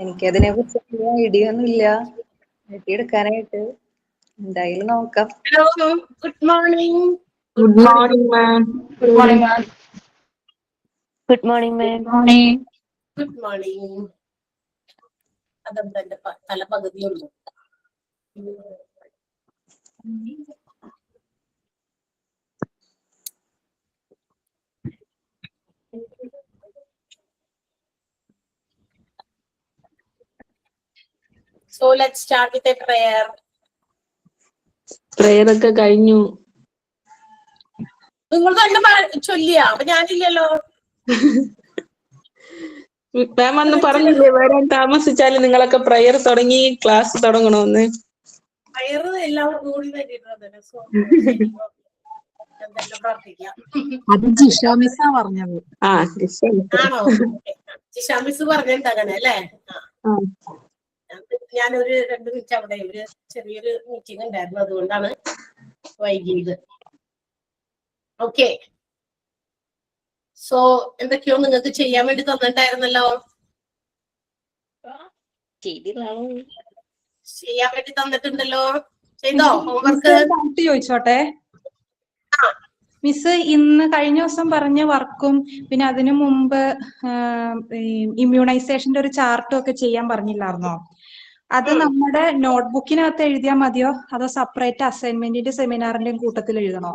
എനിക്കതിനെ കുറിച്ച് ഐഡിയ ഒന്നും ഇല്ല. എടുക്കാനായിട്ട് എന്തായാലും നോക്കാം. Hello, good morning. Good morning, ma'am. Good morning, ma'am. Good morning, ma'am. Morning. Good morning. അതെന്താ എന്റെ തല പകുതിയുള്ളൂ. So let's start with a prayer. Prayer ഒക്കെ കഴിഞ്ഞു. നിങ്ങൾ തന്നെ ചൊല്ലിയാ, അപ്പൊ ഞാനില്ലല്ലോ. മാം അന്ന് പറഞ്ഞില്ലേ വരാൻ താമസിച്ചാലും നിങ്ങളൊക്കെ പ്രയർ തുടങ്ങി ക്ലാസ് തുടങ്ങണമെന്ന്. പ്രയർ എല്ലാവർക്കും കൂടി വേണ്ടിയിട്ടുണ്ട്. എന്തെങ്കിലും പ്രാർത്ഥിക്കാം. അത് ജിഷ മിസ്സാ പറഞ്ഞത്. ആണോ? ജിഷ മിസ് പറഞ്ഞിട്ട് അങ്ങനെ അല്ലേ? ഞാനൊരു 2 മിനിറ്റ് അവിടെ ഒരു ചെറിയൊരു മീറ്റിംഗ് ഉണ്ടായിരുന്നു, അതുകൊണ്ടാണ് വൈകിയത്. ഓക്കെ, സോ എന്തൊക്കെയോ നിങ്ങൾക്ക് ചെയ്യാൻ വേണ്ടി തന്നിട്ടുണ്ടായിരുന്നല്ലോ. ചെയ്യാൻ വേണ്ടി തന്നിട്ടുണ്ടല്ലോ, ചെയ്തോ ഹോംവർക്ക്? ചോദിച്ചോട്ടെ മിസ്, ഇന്ന് കഴിഞ്ഞ ദിവസം പറഞ്ഞ വർക്കും പിന്നെ അതിനു മുമ്പ് ഇമ്മ്യൂണൈസേഷന്റെ ഒരു ചാർട്ടും ഒക്കെ ചെയ്യാൻ പറഞ്ഞില്ലായിരുന്നോ? അത് നമ്മുടെ നോട്ട്ബുക്കിനകത്ത് എഴുതിയാൽ മതിയോ അതോ സെപ്പറേറ്റ് അസൈൻമെന്റിന്റെ സെമിനാറിന്റെയും കൂട്ടത്തിൽ എഴുതണോ?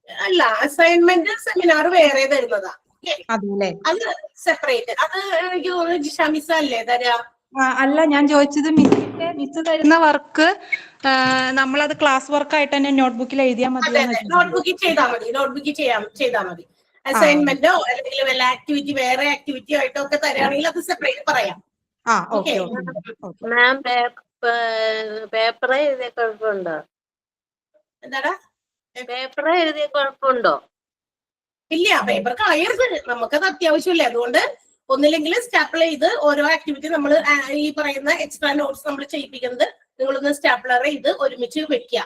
അല്ല, അസൈൻമെന്റ് സെമിനാർ വേറെ തരുന്നതാ. അതല്ലേ, അത് സെപ്പറേറ്റ്. അത് എനിക്ക് തോന്നുന്നു ജിഷ മിസ് അല്ലേ തരാ? അല്ല, ഞാൻ ചോദിച്ചത് മിസ് തരുന്ന വർക്ക് നമ്മളത് ക്ലാസ് വർക്ക് ആയിട്ട് തന്നെ നോട്ട്ബുക്കിൽ എഴുതിയാൽ മതി. നോട്ട്ബുക്കിൽ ചെയ്താൽ മതി, നോട്ട്ബുക്കിൽ ചെയ്താൽ മതി. അസൈൻമെന്റോ അല്ലെങ്കിൽ വല്ല ആക്ടിവിറ്റി വേറെ ആക്ടിവിറ്റി ആയിട്ടോ ഒക്കെ തരാണെങ്കിൽ അത് സെപ്പറേറ്റ് പറയാം. മാം, പേപ്പർ എഴുതിയ കുഴപ്പമുണ്ടോ? എന്താടാ, പേപ്പർ എഴുതിയ കുഴപ്പമുണ്ടോ? ഇല്ല, പേപ്പർ കളയരുത്, നമുക്കത് അത്യാവശ്യമില്ല. അതുകൊണ്ട് ഒന്നില്ലെങ്കിൽ സ്റ്റാപ്പിൾ ചെയ്ത് ഓരോ ആക്ടിവിറ്റി നമ്മൾ ഈ പറയുന്ന എക്സ്ട്രാ നോട്ട്സ് നമ്മൾ ചെയ്യിപ്പിക്കുന്നത് നിങ്ങളൊന്ന് സ്റ്റാപ്ലർ ചെയ്ത് ഒരുമിച്ച് വെക്കുക.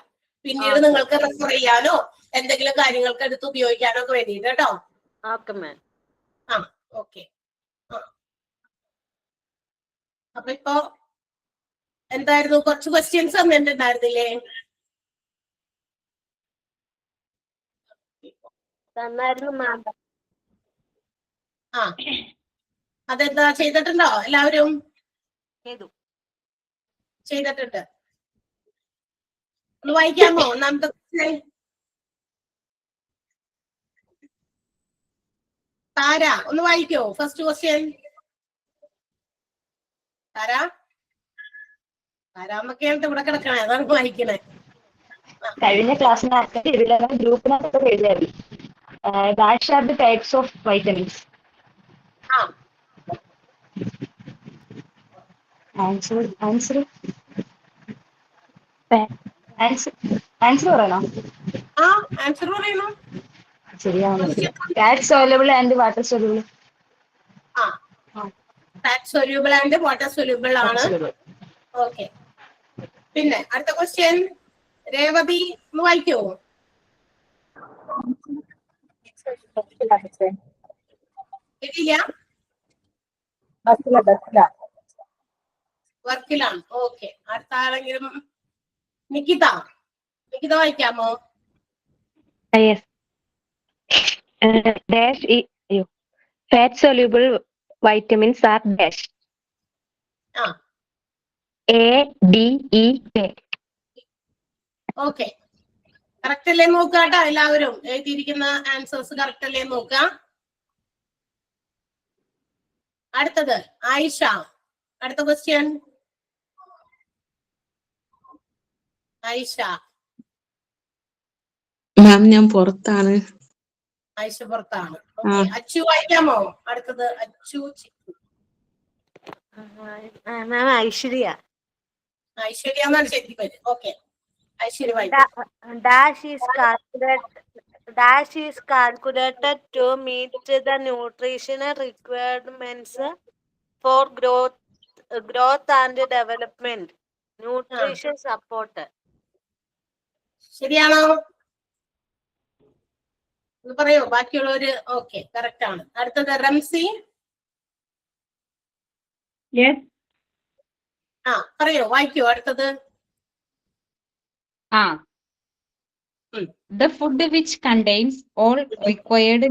പിന്നീട് നിങ്ങൾക്ക് റെഫർ ചെയ്യാനോ എന്തെങ്കിലും കാര്യങ്ങൾക്ക് എടുത്ത് ഉപയോഗിക്കാനോ ഒക്കെ വേണ്ടിയിട്ട് കേട്ടോ. ഓക്കെ. അപ്പൊ ഇപ്പൊ എന്തായിരുന്നു, കുറച്ച് ക്വസ്റ്റ്യൻസ് തന്നിട്ടുണ്ടായിരുന്നില്ലേ? അതെന്താ ചെയ്തിട്ടുണ്ടോ? എല്ലാവരും ചെയ്തിട്ടുണ്ട്. ഒന്ന് വായിക്കാമോ? ഒന്നാമത്തെ താര ഒന്ന് വായിക്കോ? ഫസ്റ്റ് ക്വസ്റ്റ്യൻ താരാമ്മക്കായിട്ട് ഇവിടെ കിടക്കണേ, അതാണ് വായിക്കണേ. കഴിഞ്ഞ ക്ലാസ്സിനകത്ത് ഇതിലെല്ലാം ഗ്രൂപ്പിനകത്ത് എഴുതിയാൽ dash are the types of vitamins. Answer പറയണോ? ആൻസർ പറയണോ? ശരിയാവുന്നു. Fat soluble and water soluble. Fat soluble and water soluble ആണ്. ഓക്കെ. പിന്നെ അടുത്ത ക്വസ്റ്റ്യൻ രേവതി ഒന്ന് വായിക്കോ? വർക്കിലാണ്. ഓക്കെ. അടുത്ത ആരെങ്കിലും? നിക്കിത വായിക്കാമോ? Fat soluble vitamins are dash. A, D, E, K. Okay, correct അല്ലേ നോക്കാട്ടോ എല്ലാവരും? എഴുതിയിരിക്കുന്ന ആൻസേഴ്സ് കറക്റ്റ് അല്ലേ നോക്കാം. അടുത്തത് ആയിഷ, അടുത്ത ക്വസ്റ്റ്യൻ. ആയിഷ. മാം ഞാൻ പുറത്താണ്. ആയിഷ പുറത്താണ്. അച്ചു വായിക്കാമോ? അടുത്തത് അച്ചു. ഐശ്വര്യ. ഐശ്വര്യ എന്നാണ് ശരിക്കും പേര്. ഓക്കെ, ഐശ്വര്യ വായിക്കാം. Dash is calculated to meet the nutritional requirements for growth and development. Nutrition support. ശരിയാണോ? പറയോ ബാക്കിയുള്ളവര്? ഓക്കെ, കറക്റ്റ് ആണ്. അടുത്തത് റംസി. Yes. പറയോ, വായിക്കോ അടുത്തത്. The food which contains all required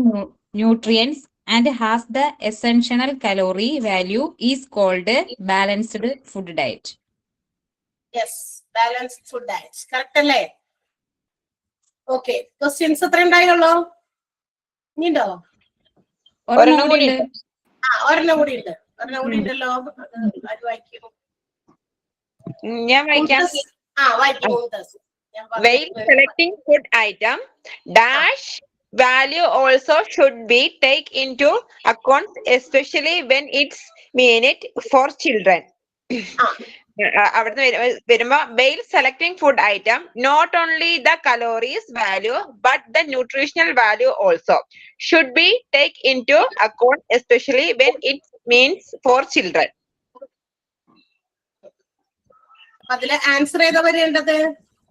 nutrients and has the essential calorie value is called balanced food diet. Yes, balanced food diet. Correct അല്ലേ? Okay, questions എത്ര ഉണ്ടായുള്ളൂ? ഇനിയുണ്ടോ? ഒരെണ്ണം കൂടി ഉണ്ട്. ഒരെണ്ണം കൂടി ഉണ്ട്. ഒരെണ്ണം കൂടി ഉണ്ടല്ലോ. അത് വായിക്കൂ. ഞാൻ വായിക്കാം. വായിക്കൂ. While selecting food item, dash value also should be take into account, especially when it's meant for children. അവിടുന്ന് വരുമ്പോ while selecting food item, not only the calories value but the nutritional value also should be take into account, especially when it means for children. അതിലെ answer ഏതാ വരേണ്ടത്?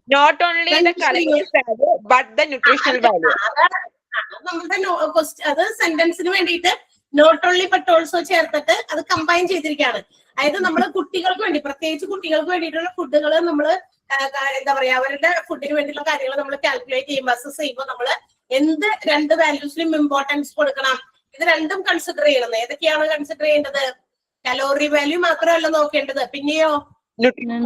Not only the calories value but the nutritional value. നമ്മുടെ അത് സെന്റൻസിന് വേണ്ടിയിട്ട് not only but also ചേർത്തിട്ട് അത് combine ചെയ്തിരിക്കുകയാണ്. അതായത് നമ്മള് കുട്ടികൾക്ക് വേണ്ടി, പ്രത്യേകിച്ച് കുട്ടികൾക്ക് വേണ്ടിയിട്ടുള്ള ഫുഡുകൾ നമ്മള് എന്താ പറയാ, അവരുടെ ഫുഡിന് വേണ്ടിയിട്ടുള്ള കാര്യങ്ങൾ നമ്മൾ കാൽക്കുലേറ്റ് ചെയ്യുമ്പോൾ, അസസ് ചെയ്യുമ്പോൾ നമ്മൾ എന്ത് രണ്ട് വാല്യൂസിനും ഇമ്പോർട്ടൻസ് കൊടുക്കണം. ഇത് രണ്ടും കൺസിഡർ ചെയ്യണം. ഏതൊക്കെയാണ് കൺസിഡർ ചെയ്യേണ്ടത്? കലോറി വാല്യൂ മാത്രമല്ല നോക്കേണ്ടത്, പിന്നെയോ ന്യൂട്രീഷണൽ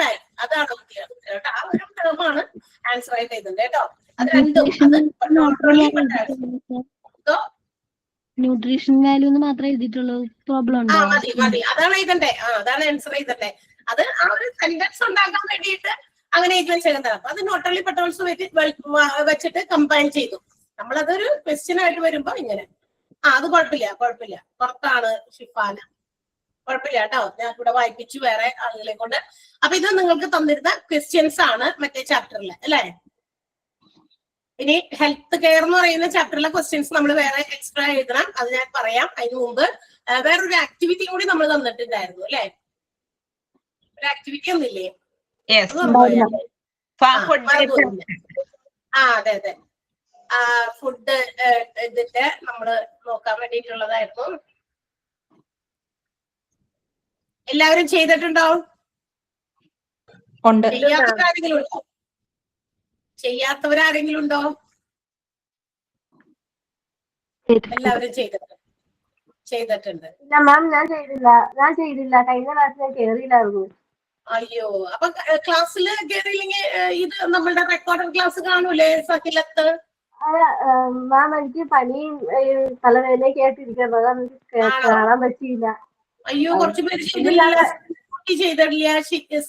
വാല്യൂ. അതാണ് കേട്ടോ, ആ ഒരു ടേമാണ് ആൻസർ ആയിട്ട് എഴുതുന്നത് കേട്ടോ. അത് രണ്ടും ന്യൂട്രീഷൻ വാല്യൂ മാത്രമേ എഴുതിയിട്ടുള്ളൂ. പ്രോബ്ലം ഉണ്ടോ? മതി, അതാണ് എഴുതണ്ടേ. അതാണ് ആൻസർ എഴുതണ്ടേ. അത് ആ ഒരു സെന്റൻസ് ഉണ്ടാക്കാൻ വേണ്ടിയിട്ട് അങ്ങനെ എഴുതി വെച്ചേക്കുന്നത്. അപ്പൊ അത് നോട്ട് ഓൺലി ബട്ട് ഓൾസോ വെച്ചിട്ട് കമ്പൈൻ ചെയ്തു. നമ്മളതൊരു ക്വസ്റ്റ്യൻ ആയിട്ട് വരുമ്പോ ഇങ്ങനെ അത് കുഴപ്പമില്ല. പുറത്താണ് ഷിഫാന, കുഴപ്പമില്ല കേട്ടോ. ഞാൻ ഇവിടെ വായിപ്പിച്ചു വേറെ ആളുകളെ കൊണ്ട്. അപ്പൊ ഇത് നിങ്ങൾക്ക് തന്നിരുന്ന ക്വസ്റ്റ്യൻസ് ആണ് മറ്റേ ചാപ്റ്ററിൽ അല്ലേ. ഇനി ഹെൽത്ത് കെയർ എന്ന് പറയുന്ന ചാപ്റ്ററിലെ ക്വസ്റ്റ്യൻസ് നമ്മൾ വേറെ എക്സ്ട്രാ എഴുതണം. അത് ഞാൻ പറയാം. അതിന് മുമ്പ് വേറൊരു ആക്ടിവിറ്റി കൂടി നമ്മൾ തന്നിട്ടുണ്ടായിരുന്നു അല്ലെ. ഒരു ആക്ടിവിറ്റി ഒന്നില്ലേ? അതെ. ഫുഡ് ഇതിന്റെ നമ്മള് നോക്കാൻ വേണ്ടിയിട്ടുള്ളതായിരുന്നു. എല്ലാവരും ചെയ്തിട്ടുണ്ടോ? ചെയ്യാത്തവരാരെങ്കിലും ഉണ്ടോ? എല്ലാവരും ചെയ്തിട്ടുണ്ട്. മാം ഞാൻ ചെയ്തില്ല. കഴിഞ്ഞ ക്ലാസ് ഞാൻ കേറിയില്ലായിരുന്നു. അയ്യോ, അപ്പൊ ക്ലാസ്സിൽ കേറിയില്ലെങ്കിൽ ഇത് നമ്മളുടെ റെക്കോർഡഡ് ക്ലാസ് കാണൂലേ സഹിലത്ത്? മാം എനിക്ക് പനിയും തലവേദനയൊക്കെ ആയിട്ടിരിക്കുന്നത് കാണാൻ പറ്റിയില്ല. അയ്യോ, കുറച്ചു പേര് ചെയ്തിട്ടില്ല.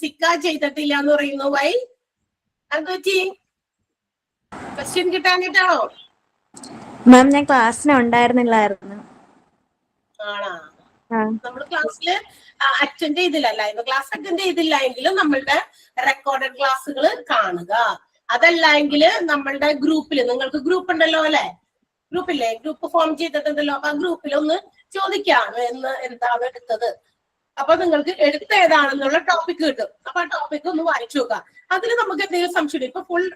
സിക്ക ചെയ്തിട്ടില്ല എന്ന് പറയുന്നു. വൈ? എന്താ പറ്റി? ക്വസ്റ്റ്യൻ കിട്ടാനിട്ടാണോ? മാം ഞാൻ ക്ലാസ്സിന് ഉണ്ടായിരുന്നില്ലായിരുന്നു. ആണോ? നമ്മൾ ക്ലാസ്സിൽ അറ്റൻഡ് ചെയ്തില്ല, ലൈവ് ക്ലാസ് അറ്റൻഡ് ചെയ്തില്ല എങ്കിലും നമ്മളുടെ റെക്കോർഡഡ് ക്ലാസ്സുകൾ കാണുക. അതല്ല എങ്കിൽ നമ്മളുടെ ഗ്രൂപ്പിൽ, നിങ്ങൾക്ക് ഗ്രൂപ്പ് ഉണ്ടല്ലോ അല്ലെ, ഗ്രൂപ്പില്ലേ, ഗ്രൂപ്പ് ഫോം ചെയ്തിട്ടുണ്ടല്ലോ. അപ്പൊ ആ ഗ്രൂപ്പിൽ ഒന്ന് ചോദിക്കാം എന്താണ് എടുത്തത്. അപ്പൊ നിങ്ങൾക്ക് എടുത്ത ഏതാണെന്നുള്ള ടോപ്പിക് കിട്ടും. അപ്പൊ ആ ടോപ്പിക് ഒന്ന് വായിച്ചു നോക്കാം. അതിൽ നമുക്ക് എന്തെങ്കിലും സംശയം. ഇപ്പൊ ഫുൾ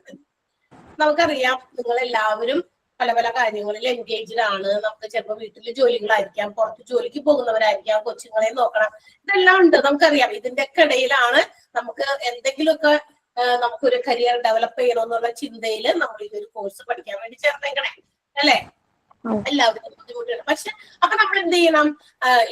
നമുക്കറിയാം നിങ്ങൾ എല്ലാവരും പല പല കാര്യങ്ങളിൽ എൻഗേജ്ഡ് ആണ്. നമുക്ക് ചിലപ്പോൾ വീട്ടില് ജോലികളായിരിക്കാം, പുറത്ത് ജോലിക്ക് പോകുന്നവരായിരിക്കാം, കൊച്ചുങ്ങളെ നോക്കണം, ഇതെല്ലാം ഉണ്ട് നമുക്കറിയാം. ഇതിന്റെ ഒക്കെ ഇടയിലാണ് നമുക്ക് എന്തെങ്കിലുമൊക്കെ നമുക്കൊരു കരിയർ ഡെവലപ്പ് ചെയ്യണമെന്നുള്ള ചിന്തയിൽ നമ്മൾ ഇതൊരു കോഴ്സ് പഠിക്കാൻ വേണ്ടി ചേർന്നേക്കണേ അല്ലെ. എല്ലാവർക്കും ബുദ്ധിമുട്ടുണ്ട്. പക്ഷെ അപ്പൊ നമ്മൾ എന്ത് ചെയ്യണം?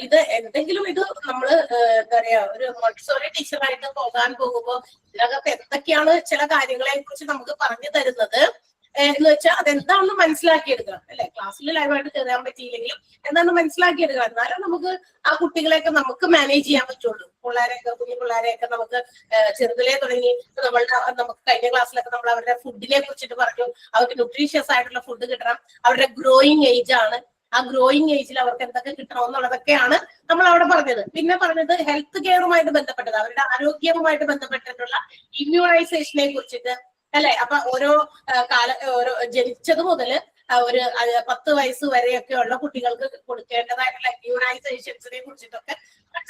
ഇത് എന്തെങ്കിലും ഇത് നമ്മള് എന്താ പറയാ, ഒരു മോണ്ടിസോറി ടീച്ചറായിട്ട് പോകാൻ പോകുമ്പോ ഇതിനകത്ത് എന്തൊക്കെയാണ് ചില കാര്യങ്ങളെ കുറിച്ച് നമുക്ക് പറഞ്ഞു തരുന്നത് എന്ന് വെച്ചാൽ അതെന്താണെന്ന് മനസ്സിലാക്കിയെടുക്കണം അല്ലെ. ക്ലാസ്സിൽ ലൈവായിട്ട് കയറാൻ പറ്റിയില്ലെങ്കിലും എന്താണെന്ന് മനസ്സിലാക്കിയെടുക്കണം. എന്നാലും നമുക്ക് ആ കുട്ടികളെയൊക്കെ നമുക്ക് മാനേജ് ചെയ്യാൻ പറ്റുള്ളൂ. കുഞ്ഞു പിള്ളേരെയൊക്കെ നമുക്ക് ചെറുതിലേ തുടങ്ങി നമുക്ക് കഴിഞ്ഞ ക്ലാസ്സിലൊക്കെ നമ്മൾ അവരുടെ ഫുഡിനെ കുറിച്ചിട്ട് പറഞ്ഞു. അവർക്ക് ന്യൂട്രീഷ്യസ് ആയിട്ടുള്ള ഫുഡ് കിട്ടണം. അവരുടെ ഗ്രോയിങ് ഏജ് ആണ്. ആ ഗ്രോയിങ് ഏജിൽ അവർക്ക് എന്തൊക്കെ കിട്ടണം എന്നുള്ളതൊക്കെയാണ് നമ്മൾ അവിടെ പറഞ്ഞത്. പിന്നെ പറഞ്ഞത് ഹെൽത്ത് കെയറുമായിട്ട് ബന്ധപ്പെട്ടത്, അവരുടെ ആരോഗ്യവുമായിട്ട് ബന്ധപ്പെട്ടിട്ടുള്ള ഇമ്മ്യൂണൈസേഷനെ കുറിച്ചിട്ട് അല്ലെ. അപ്പൊ ഓരോ ജനിച്ചത് മുതല് ഒരു 10 വയസ്സ് വരെയൊക്കെ ഉള്ള കുട്ടികൾക്ക് കൊടുക്കേണ്ടതായിട്ടുള്ള ഇമ്മ്യൂണൈസേഷൻസിനെ കുറിച്ചിട്ടൊക്കെ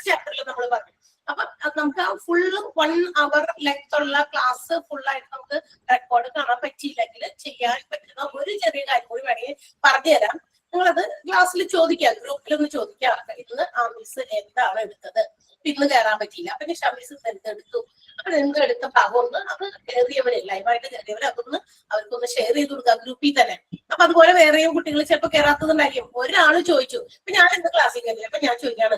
ചാപ്റ്ററിൽ നമ്മൾ പറഞ്ഞു. അപ്പൊ നമുക്ക് ആ ഫുള്ള് 1 hour ലെങ്ത് ഉള്ള ക്ലാസ് ഫുള്ളായിട്ട് നമുക്ക് റെക്കോർഡ് കാണാൻ പറ്റിയില്ലെങ്കിൽ ചെയ്യാൻ പറ്റുന്ന ഒരു ചെറിയ കാര്യം കൂടി വേണമെങ്കിൽ പറഞ്ഞുതരാം. നിങ്ങളത് ക്ലാസ്സിൽ ചോദിക്കുക, ഗ്രൂപ്പിലൊന്ന് ചോദിക്കുക, ഇന്ന് ആ മിസ് എന്താണ് എടുത്തത്, ഇന്ന് കയറാൻ പറ്റിയില്ല, അപ്പൊ നിഷ മിസ് എന്തെടുത്തു, അപ്പൊ നിങ്ങൾ എടുത്ത ഭാഗം ഒന്ന് അത് കയറിയവരെ ലൈവായിട്ട് കയറിയവരെ അതൊന്ന് അവർക്കൊന്ന് ഷെയർ ചെയ്ത് കൊടുക്കുക ഗ്രൂപ്പിൽ തന്നെ. അപ്പൊ അതുപോലെ വേറെയും കുട്ടികൾ ചിലപ്പോൾ കയറാത്തതുണ്ടായിരിക്കും. ഒരാൾ ചോദിച്ചു, ഇപ്പൊ ഞാൻ ഇന്ന് ക്ലാസ്സിൽ കയറില്ല, അപ്പൊ ഞാൻ ചോദിക്കാണ്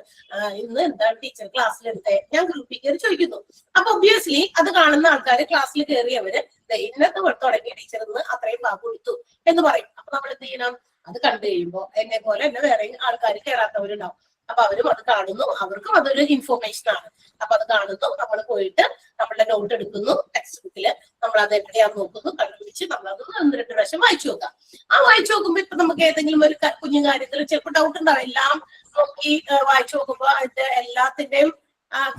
ഇന്ന് എന്താണ് ടീച്ചർ ക്ലാസ്സിൽ എടുത്തേ, ഞാൻ ഗ്രൂപ്പിൽ കയറി ചോദിക്കുന്നു. അപ്പൊ ഒബ്വിയസ്ലി അത് കാണുന്ന ആൾക്കാർ ക്ലാസ്സിൽ കയറിയവര് ഇന്നത്തെ തുടങ്ങിയ ടീച്ചർ ഇന്ന് അത്രയും ഭാഗം കൊടുത്തു എന്ന് പറയും. അപ്പൊ നമ്മൾ എന്ത് ചെയ്യണം, അത് കണ്ടു കഴിയുമ്പോ എന്നെ പോലെ തന്നെ വേറെ ആൾക്കാർ കയറാത്തവരുണ്ടാവും. അപ്പൊ അവരും അത് കാണുന്നു, അവർക്കും അതൊരു ഇൻഫോർമേഷൻ ആണ്. അപ്പൊ അത് കാണുന്നു, നമ്മൾ പോയിട്ട് നമ്മളുടെ നോട്ട് എടുക്കുന്നു, ടെക്സ്റ്റ് ബുക്കില് നമ്മൾ അത് എവിടെയാന്ന് നോക്കുന്നു, കണ്ടുപിടിച്ച് നമ്മൾ അത് 1-2 പ്രാവശ്യം വായിച്ചു നോക്കാം. ആ വായിച്ചു നോക്കുമ്പോ ഇപ്പൊ നമുക്ക് ഏതെങ്കിലും ഒരു കുഞ്ഞു കാര്യത്തിൽ ചിലപ്പോൾ ഡൗട്ട് ഉണ്ടാവും. എല്ലാം നോക്കി വായിച്ചു നോക്കുമ്പോ അതിന്റെ എല്ലാത്തിന്റെയും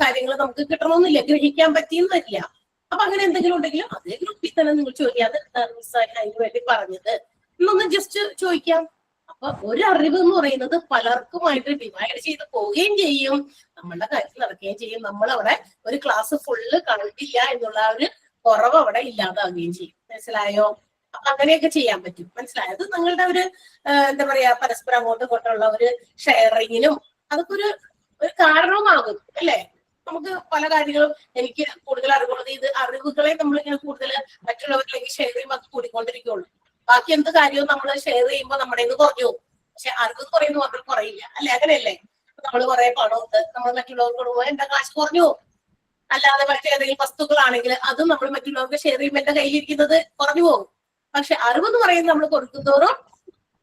കാര്യങ്ങൾ നമുക്ക് കിട്ടണമെന്നില്ല, ഗ്രഹിക്കാൻ പറ്റിയെന്ന് വരില്ല. അപ്പൊ അങ്ങനെ എന്തെങ്കിലും ഉണ്ടെങ്കിലും അതേ ഗ്രൂപ്പിൽ തന്നെ നിങ്ങൾ ചോദിക്കാതെ അതിന് വേണ്ടി പറഞ്ഞത് എന്നൊന്ന് ജസ്റ്റ് ചോദിക്കാം. അപ്പൊ ഒരു അറിവ് എന്ന് പറയുന്നത് പലർക്കുമായിട്ട് ഡിവൈഡ് ചെയ്ത് പോവുകയും ചെയ്യും, നമ്മളുടെ കാര്യത്തിൽ നടക്കുകയും ചെയ്യും. നമ്മളവിടെ ഒരു ക്ലാസ് ഫുള്ള് കണ്ടില്ല എന്നുള്ള ഒരു കുറവ് അവിടെ ഇല്ലാതാവുകയും ചെയ്യും. മനസ്സിലായോ? അപ്പൊ അങ്ങനെയൊക്കെ ചെയ്യാൻ പറ്റും. മനസ്സിലായത്? നിങ്ങളുടെ ഒരു എന്താ പറയാ പരസ്പരം അങ്ങോട്ടും ഇങ്ങോട്ടുള്ള ഒരു ഷെയറിങ്ങിനും അതൊക്കെ ഒരു കാരണവുമാകും അല്ലേ? നമുക്ക് പല കാര്യങ്ങളും എനിക്ക് കൂടുതൽ അറിവുള്ളത് ഇത് അറിവുകളെ നമ്മൾ ഇങ്ങനെ കൂടുതൽ മറ്റുള്ളവരിലേക്ക് ഷെയർ ചെയ്യുമ്പോൾ അത് കൂടിക്കൊണ്ടിരിക്കുള്ളൂ. ബാക്കി എന്ത് കാര്യവും നമ്മൾ ഷെയർ ചെയ്യുമ്പോൾ നമ്മുടെ നിന്ന് കുറഞ്ഞു പോകും. പക്ഷെ അറിവ് എന്ന് പറയുന്നത് മാത്രം കുറയില്ല അല്ലെ? അങ്ങനെയല്ലേ? നമ്മൾ കുറെ പണമുണ്ട്, നമ്മൾ മറ്റുള്ളവർക്ക് കൊടുക്കുമ്പോൾ എന്റെ കാശ് കുറഞ്ഞു പോകും. അല്ലാതെ മറ്റേതെങ്കിലും വസ്തുക്കളാണെങ്കിൽ അതും നമ്മൾ മറ്റുള്ളവർക്ക് ഷെയർ ചെയ്യുമ്പോൾ എന്റെ കയ്യിലിരിക്കുന്നത് കുറഞ്ഞു പോകും. പക്ഷെ അറിവ് എന്ന് പറയുന്നത് നമ്മൾ കൊടുക്കുന്നതോറും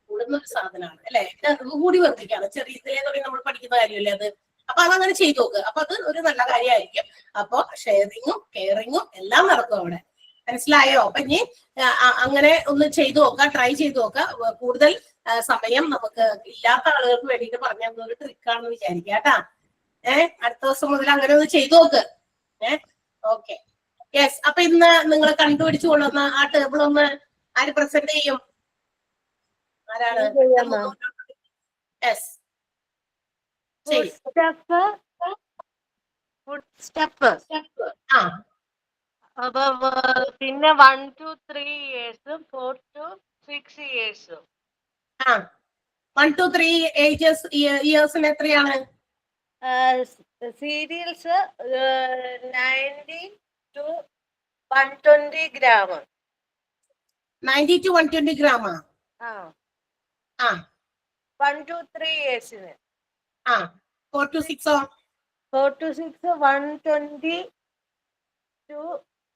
കൂടുന്ന ഒരു സാധനമാണ് അല്ലെ? അറിവ് കൂടി വർദ്ധിക്കാണ്. ചെറിയതിലേ തുടങ്ങി നമ്മൾ പഠിക്കുന്ന കാര്യമല്ലേ അത്. അപ്പൊ അതങ്ങനെ ചെയ്തു നോക്ക്. അപ്പൊ അത് ഒരു നല്ല കാര്യമായിരിക്കും. അപ്പൊ ഷെയറിങ്ങും കെയറിങ്ങും എല്ലാം നടക്കും അവിടെ. മനസ്സിലായോ? അപ്പൊ ഇനി അങ്ങനെ ഒന്ന് ചെയ്തു നോക്കാം, ട്രൈ ചെയ്തു നോക്കാം. കൂടുതൽ സമയം നമുക്ക് ഇല്ലാത്ത ആളുകൾക്ക് വേണ്ടിയിട്ട് പറഞ്ഞ ഒരു ട്രിക്കാണെന്ന് വിചാരിക്കുക കേട്ടാ. അടുത്ത ദിവസം മുതൽ അങ്ങനെ ഒന്ന് ചെയ്തു നോക്ക്. Okay, yes. അപ്പൊ ഇന്ന് നിങ്ങൾ കണ്ടുപിടിച്ചു കൊണ്ടുവന്ന ആ ടേബിൾ ഒന്ന് ആര് പ്രസന്റ് ചെയ്യും? ആരാണ്? യെസ്, അപ്പൊ പിന്നെ 1 to 3 years, 4 to 6 years. 1 to 3 ഇയേഴ്സിന് എത്രയാണ്? Serials 90 to 120 gram. 90 to 120 gram. 1 to 3 years. 4 to 6 4 to 6 120 to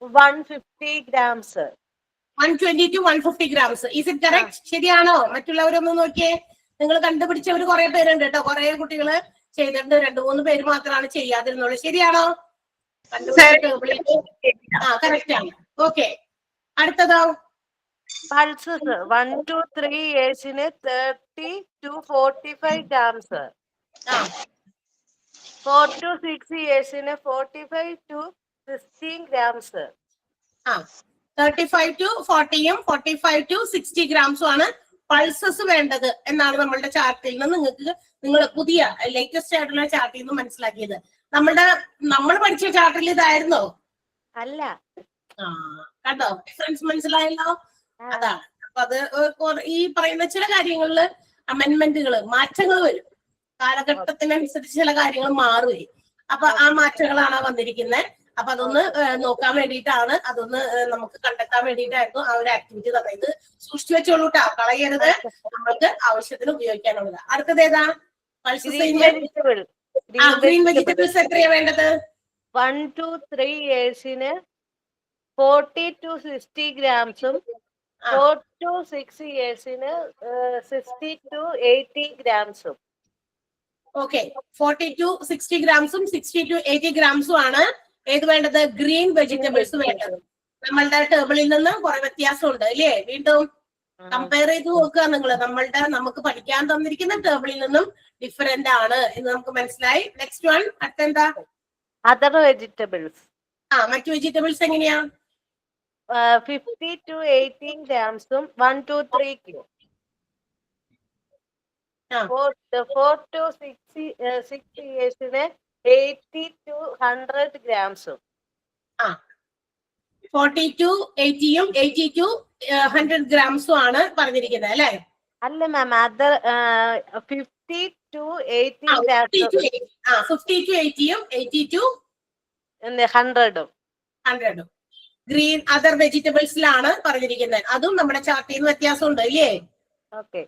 150 grams. 120 to 150 grams. Is it correct? ശരിയാണോ? മറ്റുള്ളവരൊന്ന് നോക്കിയേ. നിങ്ങൾ കണ്ടുപിടിച്ചവര് കുറെ പേരുണ്ട് കേട്ടോ. കുറെ കുട്ടികള് ചെയ്തിട്ടുണ്ട്, 2-3 പേര് മാത്രമാണ് ചെയ്യാതിരുന്നുള്ളൂ. ശരിയാണോ? കറക്റ്റ് ആണ്. Okay, അടുത്തതോ? Pulses 1 to 3 years 30 to 45 grams. 4 to 6 years 45 to 16 grams. 35 to 40യും 45 to 60 ഗ്രാംസും ആണ് പൾസസ് വേണ്ടത് എന്നാണ് നമ്മളുടെ ചാർട്ടിൽ നിന്ന് നിങ്ങൾ പുതിയ ലേറ്റസ്റ്റ് ആയിട്ടുള്ള ചാർട്ടിൽ നിന്ന് മനസ്സിലാക്കിയത്. നമ്മൾ പഠിച്ച ചാർട്ടിൽ ഇതായിരുന്നോ? അല്ല. കണ്ടോ? ഡിഫറൻസ് മനസ്സിലായല്ലോ? അതാണ്. അപ്പൊ അത് ഈ പറയുന്ന ചില കാര്യങ്ങളില് അമെന്റ്മെന്റുകൾ, മാറ്റങ്ങൾ വരും. കാലഘട്ടത്തിനനുസരിച്ച് ചില കാര്യങ്ങൾ മാറുകയും അപ്പൊ ആ മാറ്റങ്ങളാണ് വന്നിരിക്കുന്നത്. അപ്പൊ അതൊന്ന് നോക്കാൻ വേണ്ടിയിട്ടാണ്, അതൊന്ന് നമുക്ക് കണ്ടെത്താൻ വേണ്ടിയിട്ടായിരുന്നു ആ ഒരു ആക്ടിവിറ്റി തന്നെ. ഇത് സൂക്ഷിച്ചു വെച്ചോളൂട്ടാ, കളയരുത്. നമ്മൾക്ക് ആവശ്യത്തിന് ഉപയോഗിക്കാനുള്ളത്. അടുത്തത് ഏതാ? ഗ്രീൻ വെജിറ്റബിൾസ് എത്രയാ വേണ്ടത്? 1 to 3 years 40 to 60 grams. 4 to 6 years 60 to 80 grams. Okay, 40 to 60 ഗ്രാംസും 60 to 80 ഗ്രാംസും ആണ് ഏത് വേണ്ടത്? ഗ്രീൻ വെജിറ്റബിൾസ് വേണ്ടത്. നമ്മളുടെ ടേബിളിൽ നിന്ന് കുറെ വ്യത്യാസമുണ്ട് അല്ലേ? വീണ്ടും കമ്പയർ ചെയ്ത് നോക്കുക നിങ്ങൾ. നമുക്ക് പഠിക്കാൻ തന്നിരിക്കുന്ന ടേബിളിൽ നിന്നും ഡിഫറെന്റ് ആണ് എന്ന് നമുക്ക് മനസ്സിലായി. നെക്സ്റ്റ് വൺ, അടുത്തെന്താ? Other vegetables. മറ്റു വെജിറ്റബിൾസ് എങ്ങനെയാ? 50 to 18 grams 1 to 3 kilo. 4 to 6 years 80 to 100 grams. 40 to 80യും 80 to 100 ഗ്രാംസും ആണ് പറഞ്ഞിരിക്കുന്നത് അല്ലെ? അല്ല മാം അത് 50 to 80 ഗ്രാംസ് 50 to 80യും 80 to 100ഉം 100ഉം ഗ്രീൻ അതർ വെജിറ്റബിൾസിലാണ് പറഞ്ഞിരിക്കുന്നത്. അതും നമ്മുടെ ചാർട്ടിൽ നിന്ന് വ്യത്യാസമുണ്ട് അല്ലേ? ഓക്കെ.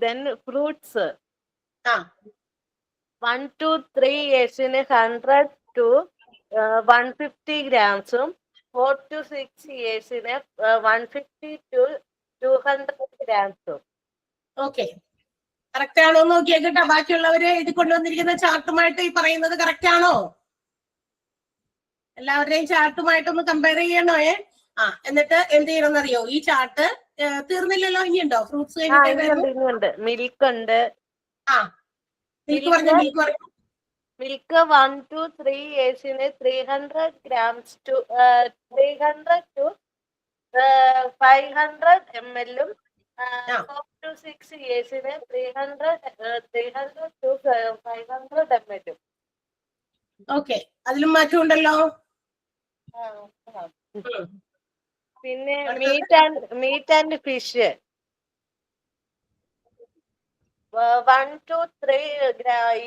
then ഫ്രൂട്ട്സ് 1 to 3 yearsന് 100 to 150 ഗ്രാംസും 4 to 6 yearsന് 150 to 200 ഗ്രാംസും. ഓക്കെ, കറക്റ്റ് ആണോ നോക്കിയാ കേട്ടോ. ബാക്കിയുള്ളവര് ഇത് കൊണ്ടുവന്നിരിക്കുന്ന ചാർട്ടുമായിട്ട് ഈ പറയുന്നത് കറക്റ്റ് ആണോ? എല്ലാവരുടെയും ചാർട്ടുമായിട്ടൊന്ന് കമ്പയർ ചെയ്യണോ? എന്നിട്ട് എന്ത് ചെയ്യണമെന്നറിയോ? ഈ ചാർട്ട് തീർന്നില്ലല്ലോ, ഇനിയുണ്ടോ? ഫ്രൂട്ട്സ് ഇനിയുണ്ട്. മിൽക്ക് ഉണ്ട്. മിൽക്ക് 1 to 3 yearsന് 300 grams to 300 to 500 ml-ഉം 4 to 6 yearsന് 300 to 500 ml-ഉം. ഓക്കെ, അതിലും മാറ്റം ഉണ്ടല്ലോ. പിന്നെ മീറ്റ് ആൻഡ് ഫിഷ് 1 to 3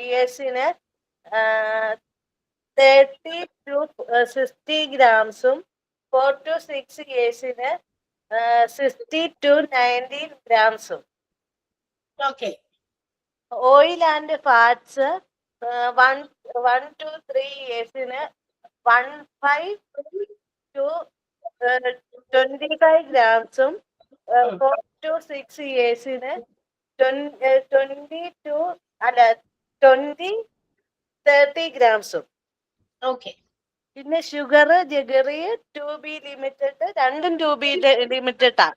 yearsന് 30 to 60 ഗ്രാംസും 4 to 6 yearsന് 60 to 90 ഗ്രാംസും. Okay, oil and fats 1 to 3 yearsന് 15 to 25 ഗ്രാംസും 4 to 6 yearsന് 30 ഗ്രാംസും. ഓക്കെ. പിന്നെ ഷുഗർ ജഗറി 2B ലിമിറ്റഡ്, രണ്ടും 2B ലിമിറ്റഡ്.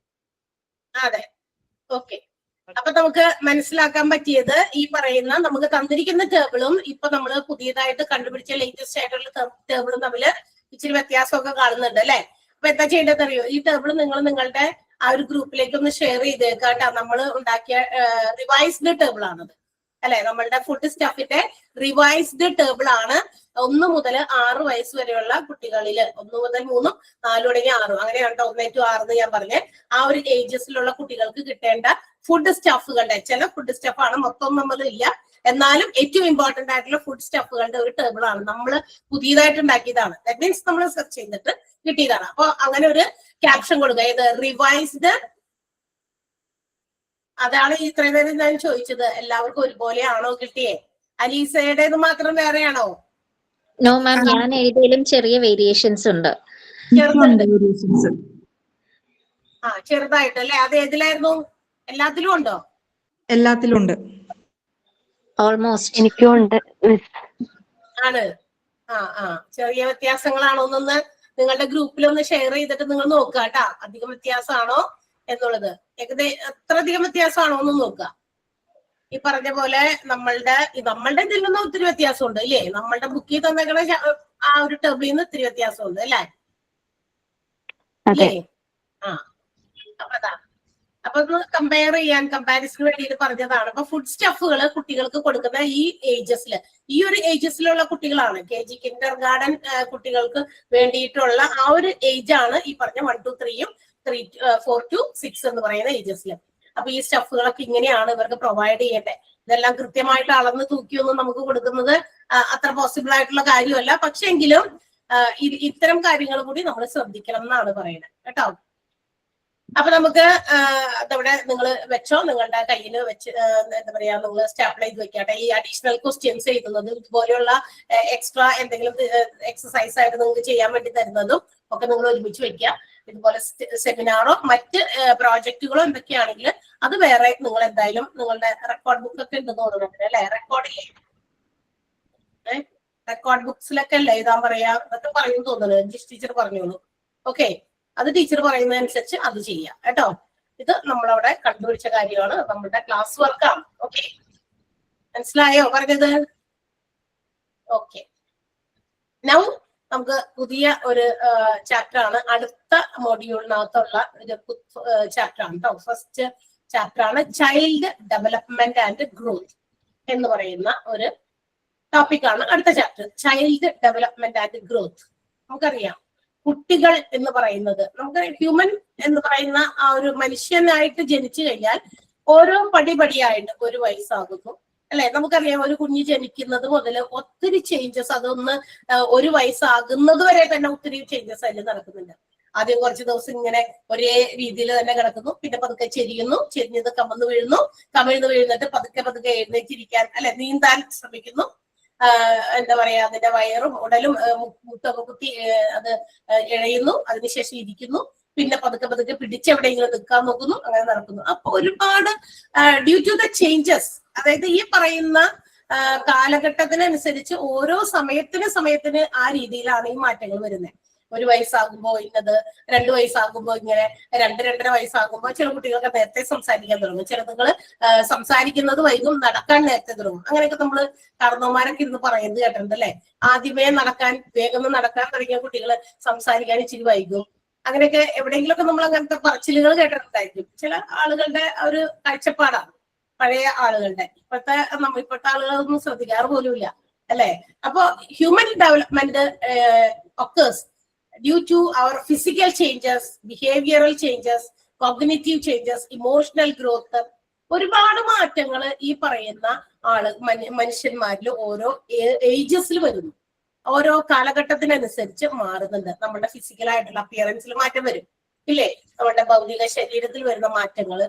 അതെ, ഓക്കെ. അപ്പൊ നമുക്ക് മനസ്സിലാക്കാൻ പറ്റിയത് ഈ പറയുന്ന നമുക്ക് തന്നിരിക്കുന്ന ടേബിളും ഇപ്പൊ നമ്മൾ പുതിയതായിട്ട് കണ്ടുപിടിച്ച ലേറ്റസ്റ്റ് ആയിട്ടുള്ള ടേബിളും തമ്മില് ഇച്ചിരി വ്യത്യാസമൊക്കെ കാണുന്നുണ്ട് അല്ലെ? അപ്പൊ എന്താ ചെയ്യേണ്ടത് അറിയോ? ഈ ടേബിൾ നിങ്ങൾ നിങ്ങളുടെ ആ ഒരു ഗ്രൂപ്പിലേക്ക് ഒന്ന് ഷെയർ ചെയ്തേക്കാട്ടോ. നമ്മൾ ഉണ്ടാക്കിയ റിവൈസ്ഡ് ടേബിൾ ആണത് അല്ലെ? നമ്മളുടെ ഫുഡ് സ്റ്റഫിന്റെ റിവൈസ്ഡ് ടേബിൾ ആണ്. 1 മുതൽ 6 വയസ്സ് വരെയുള്ള കുട്ടികളില് 1 മുതൽ 3, 4 തുടങ്ങി 6, അങ്ങനെയാണ് 1 to 6 എന്ന് ഞാൻ പറഞ്ഞത്. ആ ഒരു ഏജസിലുള്ള കുട്ടികൾക്ക് കിട്ടേണ്ട ഫുഡ് സ്റ്റഫുകളുടെ ചില ഫുഡ് സ്റ്റഫാണ്, മൊത്തം നമ്മളില്ല, എന്നാലും ഏറ്റവും ഇമ്പോർട്ടന്റ് ആയിട്ടുള്ള ഫുഡ് സ്റ്റഫുകളുടെ ഒരു ടേബിൾ ആണ് നമ്മൾ പുതിയതായിട്ട് ഉണ്ടാക്കിയതാണ്. ദാറ്റ് മീൻസ് നമ്മൾ സെർച്ച് ചെയ്തിട്ട് കിട്ടിയതാണ്. അപ്പൊ അങ്ങനെ ഒരു ക്യാപ്ഷൻ കൊടുക്കുക, ഇത് റിവൈസ്ഡ്. അതാണ് ഇത്രയും നേരം ഞാൻ ചോദിച്ചത്, എല്ലാവർക്കും ഒരുപോലെയാണോ കിട്ടിയേ? അലീസയുടേത് മാത്രം വേറെയാണോ? നോ മാം, ഞാൻ എഴുതിയാലും ചെറിയ വേരിയേഷൻസ് ഉണ്ട്. ചെറുതായിട്ടല്ലേ? അത് ഏതിലായിരുന്നു? എല്ലാത്തിലും ഉണ്ടോ? എല്ലാത്തിലും ഉണ്ട്. ഓൾമോസ്റ്റ് എനിക്കും ഉണ്ട്. ആണ്. ചെറിയ വ്യത്യാസങ്ങളാണോ എന്നൊന്ന് നിങ്ങളുടെ ഗ്രൂപ്പിൽ ഒന്ന് ഷെയർ ചെയ്തിട്ട് നിങ്ങൾ നോക്കുക കേട്ടാ. അധികം വ്യത്യാസമാണോ എന്നുള്ളത്, എത്ര അധികം വ്യത്യാസമാണോ എന്ന് നോക്കുക. ഈ പറഞ്ഞ പോലെ നമ്മളുടെ ഇതിൽ നിന്ന് ഒത്തിരി വ്യത്യാസമുണ്ട് അല്ലേ? നമ്മളുടെ ബുക്കിൽ തന്നേക്കണ ആ ഒരു ടേബിളിൽ നിന്ന് ഒത്തിരി വ്യത്യാസമുണ്ട് അല്ലേ? അപ്പൊ ഒന്ന് കമ്പയർ ചെയ്യാൻ, കമ്പാരിസൺ വേണ്ടിയിട്ട് പറഞ്ഞതാണ്. അപ്പൊ ഫുഡ് സ്റ്റഫുകൾ കുട്ടികൾക്ക് കൊടുക്കുന്ന ഈ ഏജസിൽ, ഈ ഒരു ഏജസിലുള്ള കുട്ടികളാണ് KG കിൻഡർ ഗാർഡൻ കുട്ടികൾക്ക് വേണ്ടിയിട്ടുള്ള ആ ഒരു ഏജ് ആണ് ഈ പറഞ്ഞ 1 to 3യും 4 to 6 എന്ന് പറയുന്ന ഏജസിൽ. അപ്പൊ ഈ സ്റ്റഫുകളൊക്കെ ഇങ്ങനെയാണ് ഇവർക്ക് പ്രൊവൈഡ് ചെയ്യേണ്ടത്. ഇതെല്ലാം കൃത്യമായിട്ട് അളന്ന് തൂക്കിയൊന്നും നമുക്ക് കൊടുക്കുന്നത് അത്ര പോസിബിൾ ആയിട്ടുള്ള കാര്യമല്ല. പക്ഷെങ്കിലും ഇത്തരം കാര്യങ്ങൾ കൂടി നമ്മൾ ശ്രദ്ധിക്കണം എന്നാണ് പറയുന്നത് കേട്ടോ. അപ്പൊ നമുക്ക് അതവിടെ നിങ്ങൾ വെച്ചോ, നിങ്ങളുടെ കയ്യിൽ വെച്ച് എന്താ പറയാ, നിങ്ങൾ സ്റ്റാപ്പിൾ ചെയ്ത് വെക്കട്ടെ. ഈ അഡീഷണൽ ക്വസ്റ്റ്യൻസ് എഴുതുന്നത്, ഇതുപോലെയുള്ള എക്സ്ട്രാ എന്തെങ്കിലും എക്സസൈസ് ആയിട്ട് നിങ്ങൾക്ക് ചെയ്യാൻ വേണ്ടി തരുന്നതും ഒക്കെ നിങ്ങൾ ഒരുമിച്ച് വെക്കുക. ഇതുപോലെ സെമിനാറോ മറ്റ് പ്രോജക്റ്റുകളോ എന്തൊക്കെയാണെങ്കിൽ അത് വേറെ നിങ്ങൾ എന്തായാലും നിങ്ങളുടെ റെക്കോർഡ് ബുക്ക് ഒക്കെ ഉണ്ടെന്ന് തോന്നുന്നുണ്ട് അല്ലെ? റെക്കോർഡില്ലേ? റെക്കോർഡ് ബുക്സിലൊക്കെ അല്ലേ എഴുതാൻ പറയാ? അതൊക്കെ പറയും തോന്നുന്നു, ജിഷ് ടീച്ചർ പറഞ്ഞോളൂ. ഓക്കെ, അത് ടീച്ചർ പറയുന്നതനുസരിച്ച് അത് ചെയ്യാം കേട്ടോ. ഇത് നമ്മളവിടെ കണ്ടുപിടിച്ച കാര്യമാണ്, നമ്മുടെ ക്ലാസ് വർക്കാണ്. ഓക്കെ, മനസ്സിലായോ പറഞ്ഞത്? ഓക്കെ, നൗ നമുക്ക് പുതിയ ഒരു ചാപ്റ്റർ ആണ്, അടുത്ത മോഡ്യൂളിനകത്തുള്ള ഒരു ചാപ്റ്റർ ആണ് കേട്ടോ. ഫസ്റ്റ് ചാപ്റ്റർ ആണ് ചൈൽഡ് ഡെവലപ്മെന്റ് ആൻഡ് ഗ്രോത്ത് എന്ന് പറയുന്ന ഒരു ടോപ്പിക് ആണ് അടുത്ത chapter. Child development and growth നമുക്കറിയാം കുട്ടികൾ എന്ന് പറയുന്നത്, നമുക്ക് ഹ്യൂമൻ എന്ന് പറയുന്ന ആ ഒരു മനുഷ്യനായിട്ട് ജനിച്ചു കഴിഞ്ഞാൽ ഓരോ പടിപടിയായിട്ട് 1 വയസ്സാകുന്നു അല്ലെ. നമുക്കറിയാം ഒരു കുഞ്ഞ് ജനിക്കുന്നത് മുതൽ ഒത്തിരി ചേഞ്ചസ്, അതൊന്ന് 1 വയസ്സാകുന്നത് വരെ തന്നെ ഒത്തിരി ചേഞ്ചസ് അതിൽ നടക്കുന്നുണ്ട്. ആദ്യം കുറച്ച് ദിവസം ഇങ്ങനെ ഒരേ രീതിയിൽ തന്നെ കിടക്കുന്നു, പിന്നെ പതുക്കെ ചെരിയുന്നു, ചെരിഞ്ഞത് കമന്ന് വീഴുന്നിട്ട് പതുക്കെ പതുക്കെ എഴുന്നേറ്റിരിക്കാൻ അല്ലെ, നീന്താൻ ശ്രമിക്കുന്നു. എന്താ പറയാ, അതിന്റെ വയറും ഉടലും മുട്ടൊക്കെ കുത്തി അത് ഇഴയുന്നു, അതിനുശേഷം ഇരിക്കുന്നു, പിന്നെ പതുക്കെ പതുക്കെ പിടിച്ചെവിടെയെങ്കിലും നിൽക്കാൻ നോക്കുന്നു, അങ്ങനെ നടക്കുന്നു. അപ്പൊ ഒരുപാട് ഡ്യൂ ടു ദ ചേഞ്ചസ്, അതായത് ഈ പറയുന്ന കാലഘട്ടത്തിനനുസരിച്ച് ഓരോ സമയത്തിന് ആ രീതിയിലാണ് ഈ മാറ്റങ്ങൾ വരുന്നത്. 1 വയസ്സാകുമ്പോ ഇന്നത്, 2 വയസ്സാകുമ്പോ ഇങ്ങനെ, 2-2.5 വയസ്സാകുമ്പോ ചില കുട്ടികളൊക്കെ നേരത്തെ സംസാരിക്കാൻ തുടങ്ങും, ചിലതുങ്ങള് സംസാരിക്കുന്നത് വൈകും, നടക്കാൻ നേരത്തെ തുടങ്ങും. അങ്ങനെയൊക്കെ നമ്മള് കാരണവന്മാരൊക്കെ ഇരുന്ന് പറയുന്നത് കേട്ടിട്ടുണ്ട് അല്ലെ. ആദ്യമേ വേഗം നടക്കാൻ തുടങ്ങിയ കുട്ടികള് സംസാരിക്കാൻ ഇച്ചിരി വൈകും. അങ്ങനെയൊക്കെ എവിടെയെങ്കിലുമൊക്കെ നമ്മൾ അങ്ങനത്തെ പറച്ചിലുകൾ കേട്ടിട്ടുണ്ടായിരിക്കും. ചില ആളുകളുടെ ഒരു കാഴ്ചപ്പാടാണ് പഴയ ആളുകളുടെ. ഇപ്പോഴത്തെ ആളുകളൊന്നും ശ്രദ്ധിക്കാറ് പോലുമില്ല അല്ലെ. അപ്പൊ human development occurs due to our physical changes, behavioral changes, cognitive changes, emotional growth. ഒരുപാട് മാറ്റങ്ങൾ ഈ പറയുന്ന മനുഷ്യന്മാരിൽ ഓരോ ഏജസിൽ വരുന്നു, ഓരോ കാലഘട്ടത്തിനനുസരിച്ച് മാറുന്നുണ്ട്. നമ്മുടെ ഫിസിക്കലായിട്ടുള്ള അപ്പിയറൻസിൽ മാറ്റം വരും ഇല്ലേ, നമ്മുടെ ഭൗതിക ശരീരത്തിൽ വരുന്ന മാറ്റങ്ങള്,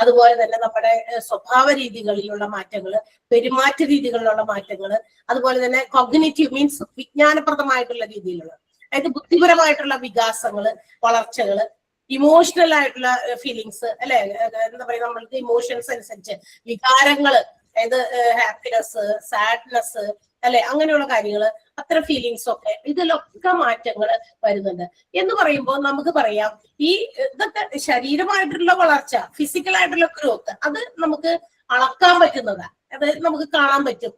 അതുപോലെ തന്നെ നമ്മുടെ സ്വഭാവ രീതികളിലുള്ള മാറ്റങ്ങള്, പെരുമാറ്റ രീതികളിലുള്ള മാറ്റങ്ങള്, അതുപോലെ തന്നെ കോഗ്നിറ്റീവ് മീൻസ് വിജ്ഞാനപ്രദമായിട്ടുള്ള രീതിയിലുള്ള, അതായത് ബുദ്ധിപരമായിട്ടുള്ള വികാസങ്ങള്, വളർച്ചകള്, ഇമോഷണൽ ആയിട്ടുള്ള ഫീലിങ്സ് അല്ലെ, എന്താ പറയുക, നമ്മൾക്ക് ഇമോഷൻസ് അനുസരിച്ച് വികാരങ്ങള്, അതായത് ഹാപ്പിനെസ്, സാഡ്നെസ് അല്ലെ, അങ്ങനെയുള്ള കാര്യങ്ങള്, അത്തരം ഫീലിങ്സ് ഒക്കെ, ഇതിലൊക്കെ മാറ്റങ്ങൾ വരുന്നുണ്ട്. എന്ന് പറയുമ്പോൾ നമുക്ക് പറയാം ഈ ഇതൊക്കെ ശരീരമായിട്ടുള്ള വളർച്ച, ഫിസിക്കലായിട്ടുള്ള ഗ്രോത്ത്, അത് നമുക്ക് അളക്കാൻ പറ്റുന്നതാണ്. അതായത് നമുക്ക് കാണാൻ പറ്റും.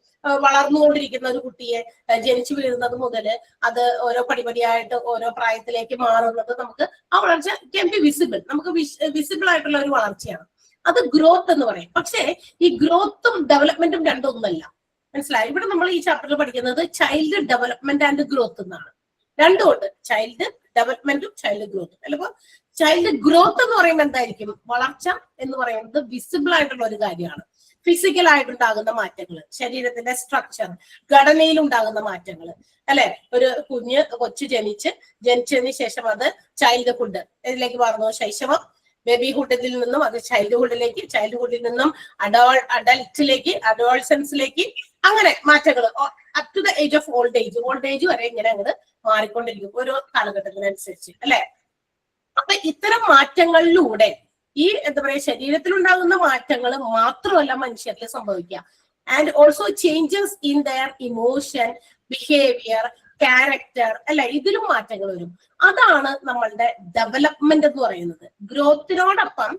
വളർന്നുകൊണ്ടിരിക്കുന്ന ഒരു കുട്ടിയെ ജനിച്ചു വീഴുന്നത് മുതൽ അത് ഓരോ പടിപടിയായിട്ട് ഓരോ പ്രായത്തിലേക്ക് മാറുന്നത് നമുക്ക് ആ വളർച്ച ക്യാൻ ബി വിസിബിൾ, നമുക്ക് വിസിബിൾ ആയിട്ടുള്ള ഒരു വളർച്ചയാണ്. അത് ഗ്രോത്ത് എന്ന് പറയും. പക്ഷേ ഈ ഗ്രോത്തും ഡെവലപ്മെന്റും രണ്ടൊന്നല്ല, മനസ്സിലായി. ഇവിടെ നമ്മൾ ഈ ചാപ്റ്ററിൽ പഠിക്കുന്നത് ചൈൽഡ് ഡെവലപ്മെന്റ് ആൻഡ് ഗ്രോത്ത് എന്നാണ്. രണ്ടുമുണ്ട്, ചൈൽഡ് ഡെവലപ്മെന്റും ചൈൽഡ് ഗ്രോത്തും. ചിലപ്പോ ചൈൽഡ് ഗ്രോത്ത് എന്ന് പറയുമ്പോൾ എന്തായിരിക്കും, വളർച്ച എന്ന് പറയുന്നത് വിസിബിൾ ആയിട്ടുള്ള ഒരു കാര്യമാണ്. ഫിസിക്കൽ ആയിട്ടുണ്ടാകുന്ന മാറ്റങ്ങൾ, ശരീരത്തിന്റെ സ്ട്രക്ചർ, ഘടനയിൽ ഉണ്ടാകുന്ന മാറ്റങ്ങൾ അല്ലെ. ഒരു കൊച്ചു ജനിച്ചതിന് ശേഷം അത് ചൈൽഡ്ഹുഡ് ഇതിലേക്ക് മാറുന്നു, ശൈശവം, ബേബിഹുഡിൽ നിന്നും അത് ചൈൽഡ്ഹുഡിലേക്ക്, ചൈൽഡ്ഹുഡിൽ നിന്നും അഡൽട്ടിലേക്ക്, അഡോൾസൻസിലേക്ക്, അങ്ങനെ മാറ്റങ്ങൾ up to the age of old age വരെ ഇങ്ങനെ അങ്ങോട്ട് മാറിക്കൊണ്ടിരിക്കും ഓരോ കാലഘട്ടത്തിനനുസരിച്ച് അല്ലെ. അപ്പൊ ഇത്തരം മാറ്റങ്ങളിലൂടെ ഈ എന്താ പറയാ ശരീരത്തിലുണ്ടാകുന്ന മാറ്റങ്ങൾ മാത്രമല്ല മനുഷ്യരിൽ സംഭവിക്കുക, and also changes in their emotion, behaviour, character അല്ലെ, ഇതിലും മാറ്റങ്ങൾ വരും. അതാണ് നമ്മളുടെ ഡെവലപ്മെന്റ് എന്ന് പറയുന്നത്. ഗ്രോത്തിനോടൊപ്പം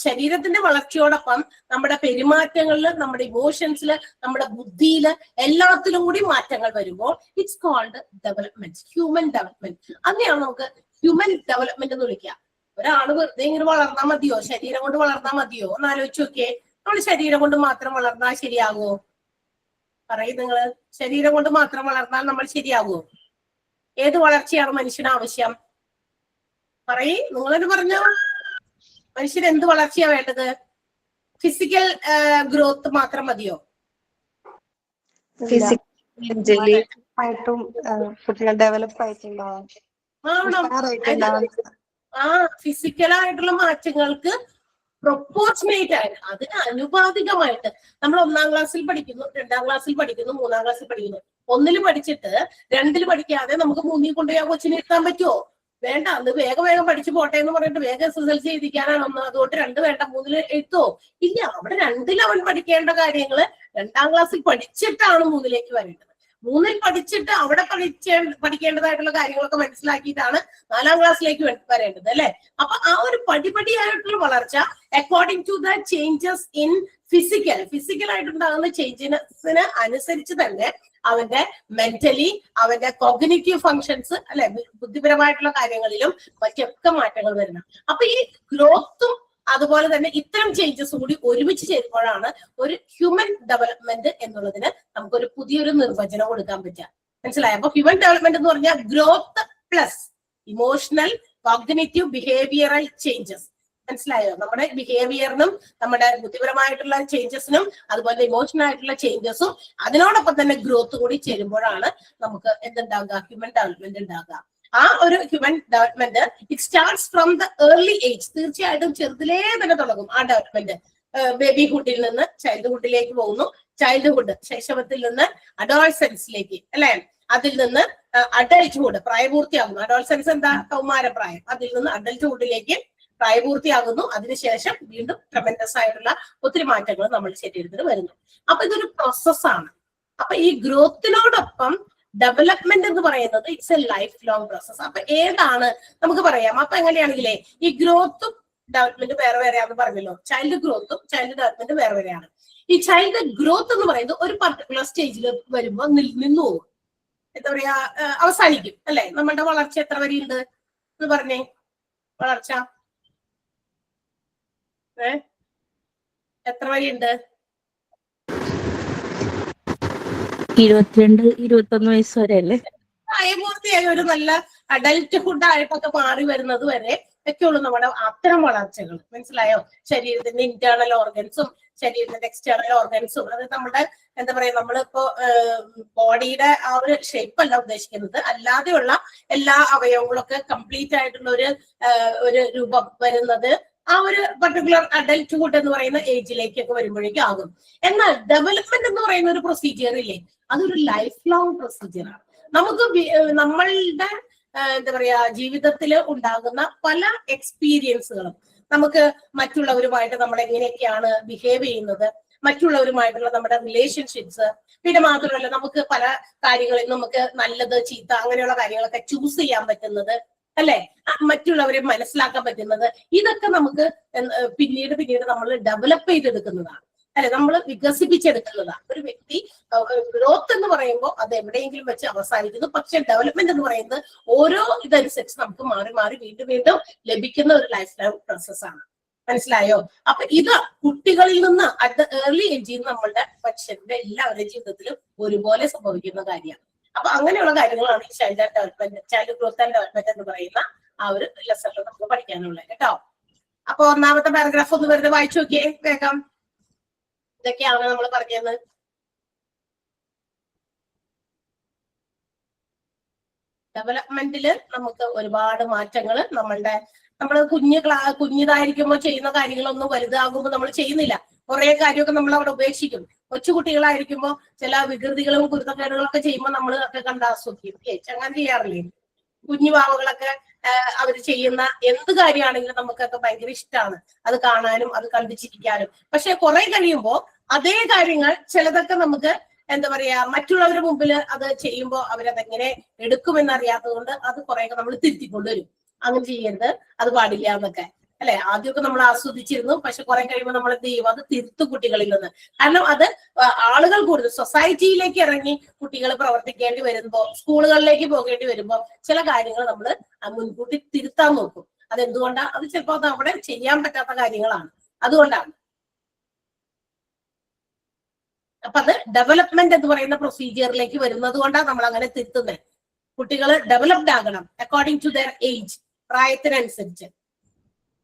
ശരീരത്തിന്റെ വളർച്ചയോടൊപ്പം നമ്മുടെ പെരുമാറ്റങ്ങളില്, നമ്മുടെ ഇമോഷൻസില്, നമ്മുടെ ബുദ്ധിയില്, എല്ലാത്തിലും കൂടി മാറ്റങ്ങൾ വരുമ്പോൾ it's called development, human development. അതിനെയാണ് നമുക്ക് ഹ്യൂമൻ ഡെവലപ്മെന്റ് എന്ന് വിളിക്കുക. ഒരാള് വെറുതെ ഇങ്ങനെ വളർന്നാൽ മതിയോ, ശരീരം കൊണ്ട് വളർന്നാൽ മതിയോ എന്ന് ആലോചിച്ച് നോക്കിയേ. നമ്മൾ ശരീരം കൊണ്ട് മാത്രം വളർന്നാൽ ശരിയാകുമോ? പറയും നിങ്ങള്, ശരീരം കൊണ്ട് മാത്രം വളർന്നാൽ നമ്മൾ ശരിയാകുമോ? ഏത് വളർച്ചയാണ് മനുഷ്യന് ആവശ്യം? പറയും, നിങ്ങളത് പറഞ്ഞോ. മനുഷ്യന് എന്ത് വളർച്ചയാ വേണ്ടത്? ഫിസിക്കൽ ഗ്രോത്ത് മാത്രം മതിയോ? കുട്ടികൾ ഡെവലപ്പ് ആയിട്ടുണ്ടാവും. ഫിസിക്കലായിട്ടുള്ള മാറ്റങ്ങൾക്ക് പ്രൊപ്പോർഷനേറ്റ് ആയിട്ട്, അതിന് അനുപാതികമായിട്ട് നമ്മൾ 1-ാം ക്ലാസ്സിൽ പഠിക്കുന്നു, 2-ാം ക്ലാസ്സിൽ പഠിക്കുന്നു, 3-ാം ക്ലാസ്സിൽ പഠിക്കുന്നു. 1-ൽ പഠിച്ചിട്ട് 2-ൽ പഠിക്കാതെ നമുക്ക് 3-ൽ കൊണ്ടുപോയി ആ കൊച്ചിനെ ഇരുത്താൻ പറ്റുമോ? വേണ്ട, അത് വേഗം പഠിച്ചു പോട്ടെ എന്ന് പറഞ്ഞിട്ട് വേഗം SSLC എഴുതിക്കാനാണ് ഒന്ന്, അതുകൊണ്ട് 2 വേണ്ട 3-ൽ എഴുത്തോ? ഇല്ല, അവിടെ 2-ൽ അവൻ പഠിക്കേണ്ട കാര്യങ്ങള് 2-ാം ക്ലാസ്സിൽ പഠിച്ചിട്ടാണ് 3-ലേക്ക് വരേണ്ടത്. 3-ൽ പഠിച്ചിട്ട് അവിടെ പഠിക്കേണ്ടതായിട്ടുള്ള കാര്യങ്ങളൊക്കെ മനസ്സിലാക്കിയിട്ടാണ് 4-ാം ക്ലാസ്സിലേക്ക് വരേണ്ടത് അല്ലെ. അപ്പൊ ആ ഒരു പടിപടിയായിട്ടുള്ള വളർച്ച according to the changes in physical ആയിട്ടുണ്ടാകുന്ന ചേഞ്ചസിന് അനുസരിച്ച് തന്നെ അവന്റെ മെന്റലി, അവന്റെ കോഗ്നിറ്റീവ് ഫങ്ഷൻസ് അല്ലെ, ബുദ്ധിപരമായിട്ടുള്ള കാര്യങ്ങളിലും മറ്റൊക്കെ മാറ്റങ്ങൾ വരണം. അപ്പൊ ഈ ഗ്രോത്തും അതുപോലെ തന്നെ ഇത്തരം ചേഞ്ചസ് കൂടി ഒരുമിച്ച് ചേരുമ്പോഴാണ് ഒരു ഹ്യൂമൻ ഡെവലപ്മെന്റ് എന്നുള്ളതിന് നമുക്കൊരു പുതിയൊരു നിർവചനം കൊടുക്കാൻ പറ്റുക. മനസ്സിലായോ? അപ്പൊ ഹ്യൂമൻ ഡെവലപ്മെന്റ് എന്ന് പറഞ്ഞാൽ growth plus emotional cognitive behavioural changes. മനസ്സിലായോ? നമ്മുടെ ബിഹേവിയറിനും നമ്മുടെ ബുദ്ധിപരമായിട്ടുള്ള ചേഞ്ചസിനും അതുപോലെ ഇമോഷണൽ ആയിട്ടുള്ള ചേഞ്ചസും അതിനോടൊപ്പം തന്നെ ഗ്രോത്ത് കൂടി ചേരുമ്പോഴാണ് നമുക്ക് എന്തുണ്ടാകുക? ഹ്യൂമൻ ഡെവലപ്മെന്റ് ഉണ്ടാകുക. ആ ഒരു human development it starts from the early age. തീർച്ചയായിട്ടും ചെറുതിലേ തന്നെ തുടങ്ങും ആ ഡെവലപ്മെന്റ്. ബേബിഹുഡിൽ നിന്ന് ചൈൽഡ്ഹുഡിലേക്ക് പോകുന്നു, ചൈൽഡ്ഹുഡ് ശൈശവത്തിൽ നിന്ന് അഡോൾസെൻസിലേക്ക്, അല്ലെ? അതിൽ നിന്ന് അഡൽട്ട്ഹുഡ്, പ്രായപൂർത്തിയാകുന്നു. അഡോൾസെൻസ് എന്താ? കൗമാരപ്രായം. അതിൽ നിന്ന് അഡൽട്ട്ഹുഡിലേക്ക് പ്രായപൂർത്തിയാകുന്നു. അതിനുശേഷം വീണ്ടും ട്രെമൻഡസ് ആയിട്ടുള്ള ഒത്തിരി മാറ്റങ്ങൾ നമ്മുടെ ശരീരത്തിൽ വരുന്നു. അപ്പൊ ഇതൊരു പ്രോസസ്സാണ്. അപ്പൊ ഈ ഗ്രോത്തിനോടൊപ്പം ഡെവലപ്മെന്റ് എന്ന് പറയുന്നത് it's A life long process. അപ്പൊ ഏതാണ് നമുക്ക് പറയാം. അപ്പൊ എങ്ങനെയാണെങ്കിലേ ഈ ഗ്രോത്തും ഡെവലപ്മെന്റ് വേറെ വേറെയാണെന്ന് പറഞ്ഞല്ലോ. ചൈൽഡ് ഗ്രോത്തും ചൈൽഡ് ഡെവലപ്മെന്റ് വേറെ വേറെയാണ്. ഈ ചൈൽഡ് ഗ്രോത്ത് എന്ന് പറയുന്നത് ഒരു പർട്ടിക്കുലർ സ്റ്റേജിൽ വരുമ്പോ നിന്നു പോകും. എന്താ പറയാ, അവസാനിക്കും, അല്ലെ? നമ്മളുടെ വളർച്ച എത്ര വരെയുണ്ട് എന്ന് പറഞ്ഞേ. വളർച്ച എത്ര വരെയുണ്ട്? 22-21 വയസ്സ് വരെ അല്ലേ? പ്രായപൂർത്തിയായ ഒരു നല്ല അഡൽട്ട്ഹുഡ് ആയിട്ടൊക്കെ മാറി വരുന്നത് വരെ ഒക്കെയുള്ളൂ നമ്മുടെ അത്തരം വളർച്ചകൾ. മനസ്സിലായോ? ശരീരത്തിന്റെ ഇന്റേണൽ ഓർഗൻസും ശരീരത്തിന്റെ എക്സ്റ്റേണൽ ഓർഗൻസും, അത് നമ്മുടെ എന്താ പറയാ, നമ്മളിപ്പോ ബോഡിയുടെ ആ ഒരു ഷേപ്പ് അല്ല ഉദ്ദേശിക്കുന്നത്, അല്ലാതെയുള്ള എല്ലാ അവയവങ്ങളൊക്കെ കംപ്ലീറ്റ് ആയിട്ടുള്ള ഒരു രൂപം വരുന്നത് ആ ഒരു പർട്ടിക്കുലർ അഡൽട്ട്ഹുഡ് എന്ന് പറയുന്ന ഏജിലേക്കൊക്കെ വരുമ്പോഴേക്കും ആകും. എന്നാൽ ഡെവലപ്മെന്റ് എന്ന് പറയുന്ന ഒരു പ്രൊസീജിയർ ഇല്ലേ, അതൊരു ലൈഫ് ലോങ് പ്രൊസീജിയറാണ്. നമുക്ക് നമ്മളുടെ എന്താ പറയാ ജീവിതത്തിൽ ഉണ്ടാകുന്ന പല എക്സ്പീരിയൻസുകളും, നമുക്ക് മറ്റുള്ളവരുമായിട്ട് നമ്മൾ എങ്ങനെയൊക്കെയാണ് ബിഹേവ് ചെയ്യുന്നത്, മറ്റുള്ളവരുമായിട്ടുള്ള നമ്മുടെ റിലേഷൻഷിപ്സ്, പിന്നെ മാത്രമല്ല നമുക്ക് പല കാര്യങ്ങളിൽ നമുക്ക് നല്ലത് ചീത്ത അങ്ങനെയുള്ള കാര്യങ്ങളൊക്കെ ചൂസ് ചെയ്യാൻ പറ്റുന്നത്, അല്ലെ? മറ്റുള്ളവരെ മനസ്സിലാക്കാൻ പറ്റുന്നത്, ഇതൊക്കെ നമുക്ക് പിന്നീട് നമ്മൾ ഡെവലപ്പ് ചെയ്തെടുക്കുന്നതാണ്, അല്ലെ? നമ്മൾ വികസിപ്പിച്ചെടുക്കുന്നതാണ്. ഒരു വ്യക്തി ഗ്രോത്ത് എന്ന് പറയുമ്പോൾ അത് എവിടെയെങ്കിലും വെച്ച് അവസാനിക്കുന്നു. പക്ഷെ ഡെവലപ്മെന്റ് എന്ന് പറയുന്നത് ഓരോ ഇതനുസരിച്ച് നമുക്ക് മാറി മാറി വീണ്ടും ലഭിക്കുന്ന ഒരു ലൈഫ് ലൈൻ പ്രോസസ്സാണ്. മനസ്സിലായോ? അപ്പൊ ഇത് കുട്ടികളിൽ നിന്ന് അറ്റ് ഏർലി ഏജിൽ നമ്മളുടെ മനുഷ്യരുടെ എല്ലാവരുടെയും ജീവിതത്തിലും ഒരുപോലെ സംഭവിക്കുന്ന കാര്യമാണ്. അപ്പൊ അങ്ങനെയുള്ള കാര്യങ്ങളാണ് ഈ child development, child growth and development എന്ന് പറയുന്ന ആ ഒരു ലെസണിൽ നമുക്ക് പഠിക്കാനുള്ളത് കേട്ടോ. അപ്പൊ ഒന്നാമത്തെ പാരഗ്രാഫ് ഒന്ന് വെറുതെ വായിച്ചു നോക്കിയേ വേഗം. ഇതൊക്കെയാണ് നമ്മൾ പറഞ്ഞത്. ഡെവലപ്മെന്റില് നമുക്ക് ഒരുപാട് മാറ്റങ്ങൾ നമ്മൾ കുഞ്ഞിതായിരിക്കുമ്പോൾ ചെയ്യുന്ന കാര്യങ്ങളൊന്നും വലുതാകുമ്പോൾ നമ്മൾ ചെയ്യുന്നില്ല. കുറെ കാര്യമൊക്കെ നമ്മൾ അവിടെ ഉപേക്ഷിക്കും. കൊച്ചുകുട്ടികളായിരിക്കുമ്പോൾ ചില വികൃതികളും കുരുത്തക്കേടുകളൊക്കെ ചെയ്യുമ്പോൾ നമ്മൾ ഒക്കെ കണ്ട് ആസ്വദിക്കും. അങ്ങനെ ചെയ്യാറില്ലേ? കുഞ്ഞു പാവകളൊക്കെ അവര് ചെയ്യുന്ന എന്ത് കാര്യമാണെങ്കിലും നമുക്കൊക്കെ ഭയങ്കര ഇഷ്ടമാണ് അത് കാണാനും അത് കണ്ടിച്ചിരിക്കാനും. പക്ഷെ കുറെ കഴിയുമ്പോൾ അതേ കാര്യങ്ങൾ ചിലതൊക്കെ നമുക്ക് എന്താ പറയാ മറ്റുള്ളവരുടെ മുമ്പിൽ അത് ചെയ്യുമ്പോൾ അവരതെങ്ങനെ എടുക്കുമെന്നറിയാത്തത് കൊണ്ട് അത് കുറെയൊക്കെ നമ്മൾ തിരുത്തിക്കൊണ്ടുവരും. അങ്ങനെ ചെയ്യരുത്, അത് പാടില്ല എന്നൊക്കെ, അല്ലെ? ആദ്യമൊക്കെ നമ്മൾ ആസ്വദിച്ചിരുന്നു, പക്ഷെ കുറെ കഴിയുമ്പോൾ നമ്മൾ എന്ത് ചെയ്യും? അത് തിരുത്തു കുട്ടികളിൽ നിന്ന്. കാരണം അത് ആളുകൾ കൂടുതൽ സൊസൈറ്റിയിലേക്ക് ഇറങ്ങി കുട്ടികൾ പ്രവർത്തിക്കേണ്ടി വരുമ്പോ, സ്കൂളുകളിലേക്ക് പോകേണ്ടി വരുമ്പോ ചില കാര്യങ്ങൾ നമ്മൾ മുൻകൂട്ടി തിരുത്താൻ നോക്കും. അതെന്തുകൊണ്ടാണ്? അത് ചിലപ്പോൾ അത് അവിടെ ചെയ്യാൻ പറ്റാത്ത കാര്യങ്ങളാണ്, അതുകൊണ്ടാണ്. അപ്പൊ അത് ഡെവലപ്മെന്റ് എന്ന് പറയുന്ന പ്രൊസീജിയറിലേക്ക് വരുന്നത് കൊണ്ടാണ് നമ്മൾ അങ്ങനെ തിരുത്തുന്നത്. കുട്ടികൾ ഡെവലപ്ഡ് ആകണം അക്കോർഡിംഗ് ടു ദർ ഏജ്, പ്രായത്തിനനുസരിച്ച്.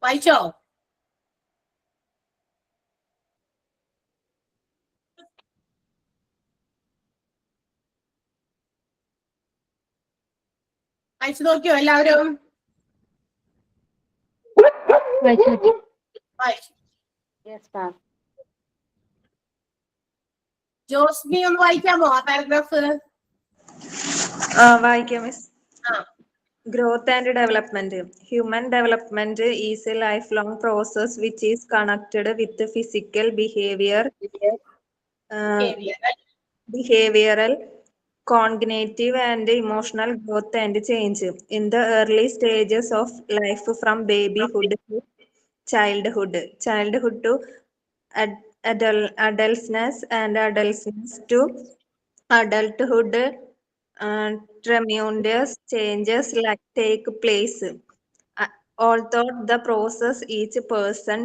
വായിച്ചോ? വായിച്ചു നോക്കിയോ എല്ലാവരും? ജോസ്മി ഒന്ന് വായിക്കാമോ ആ പാരഗ്രാഫ്? വായിക്കാം miss. Growth and development. Human development is a lifelong process which is connected with the physical, behavioral, cognitive and emotional growth and change. In the early stages of life, from babyhood to childhood to adolescence and adolescence to adulthood, tremendous changes take place. Although the process, each person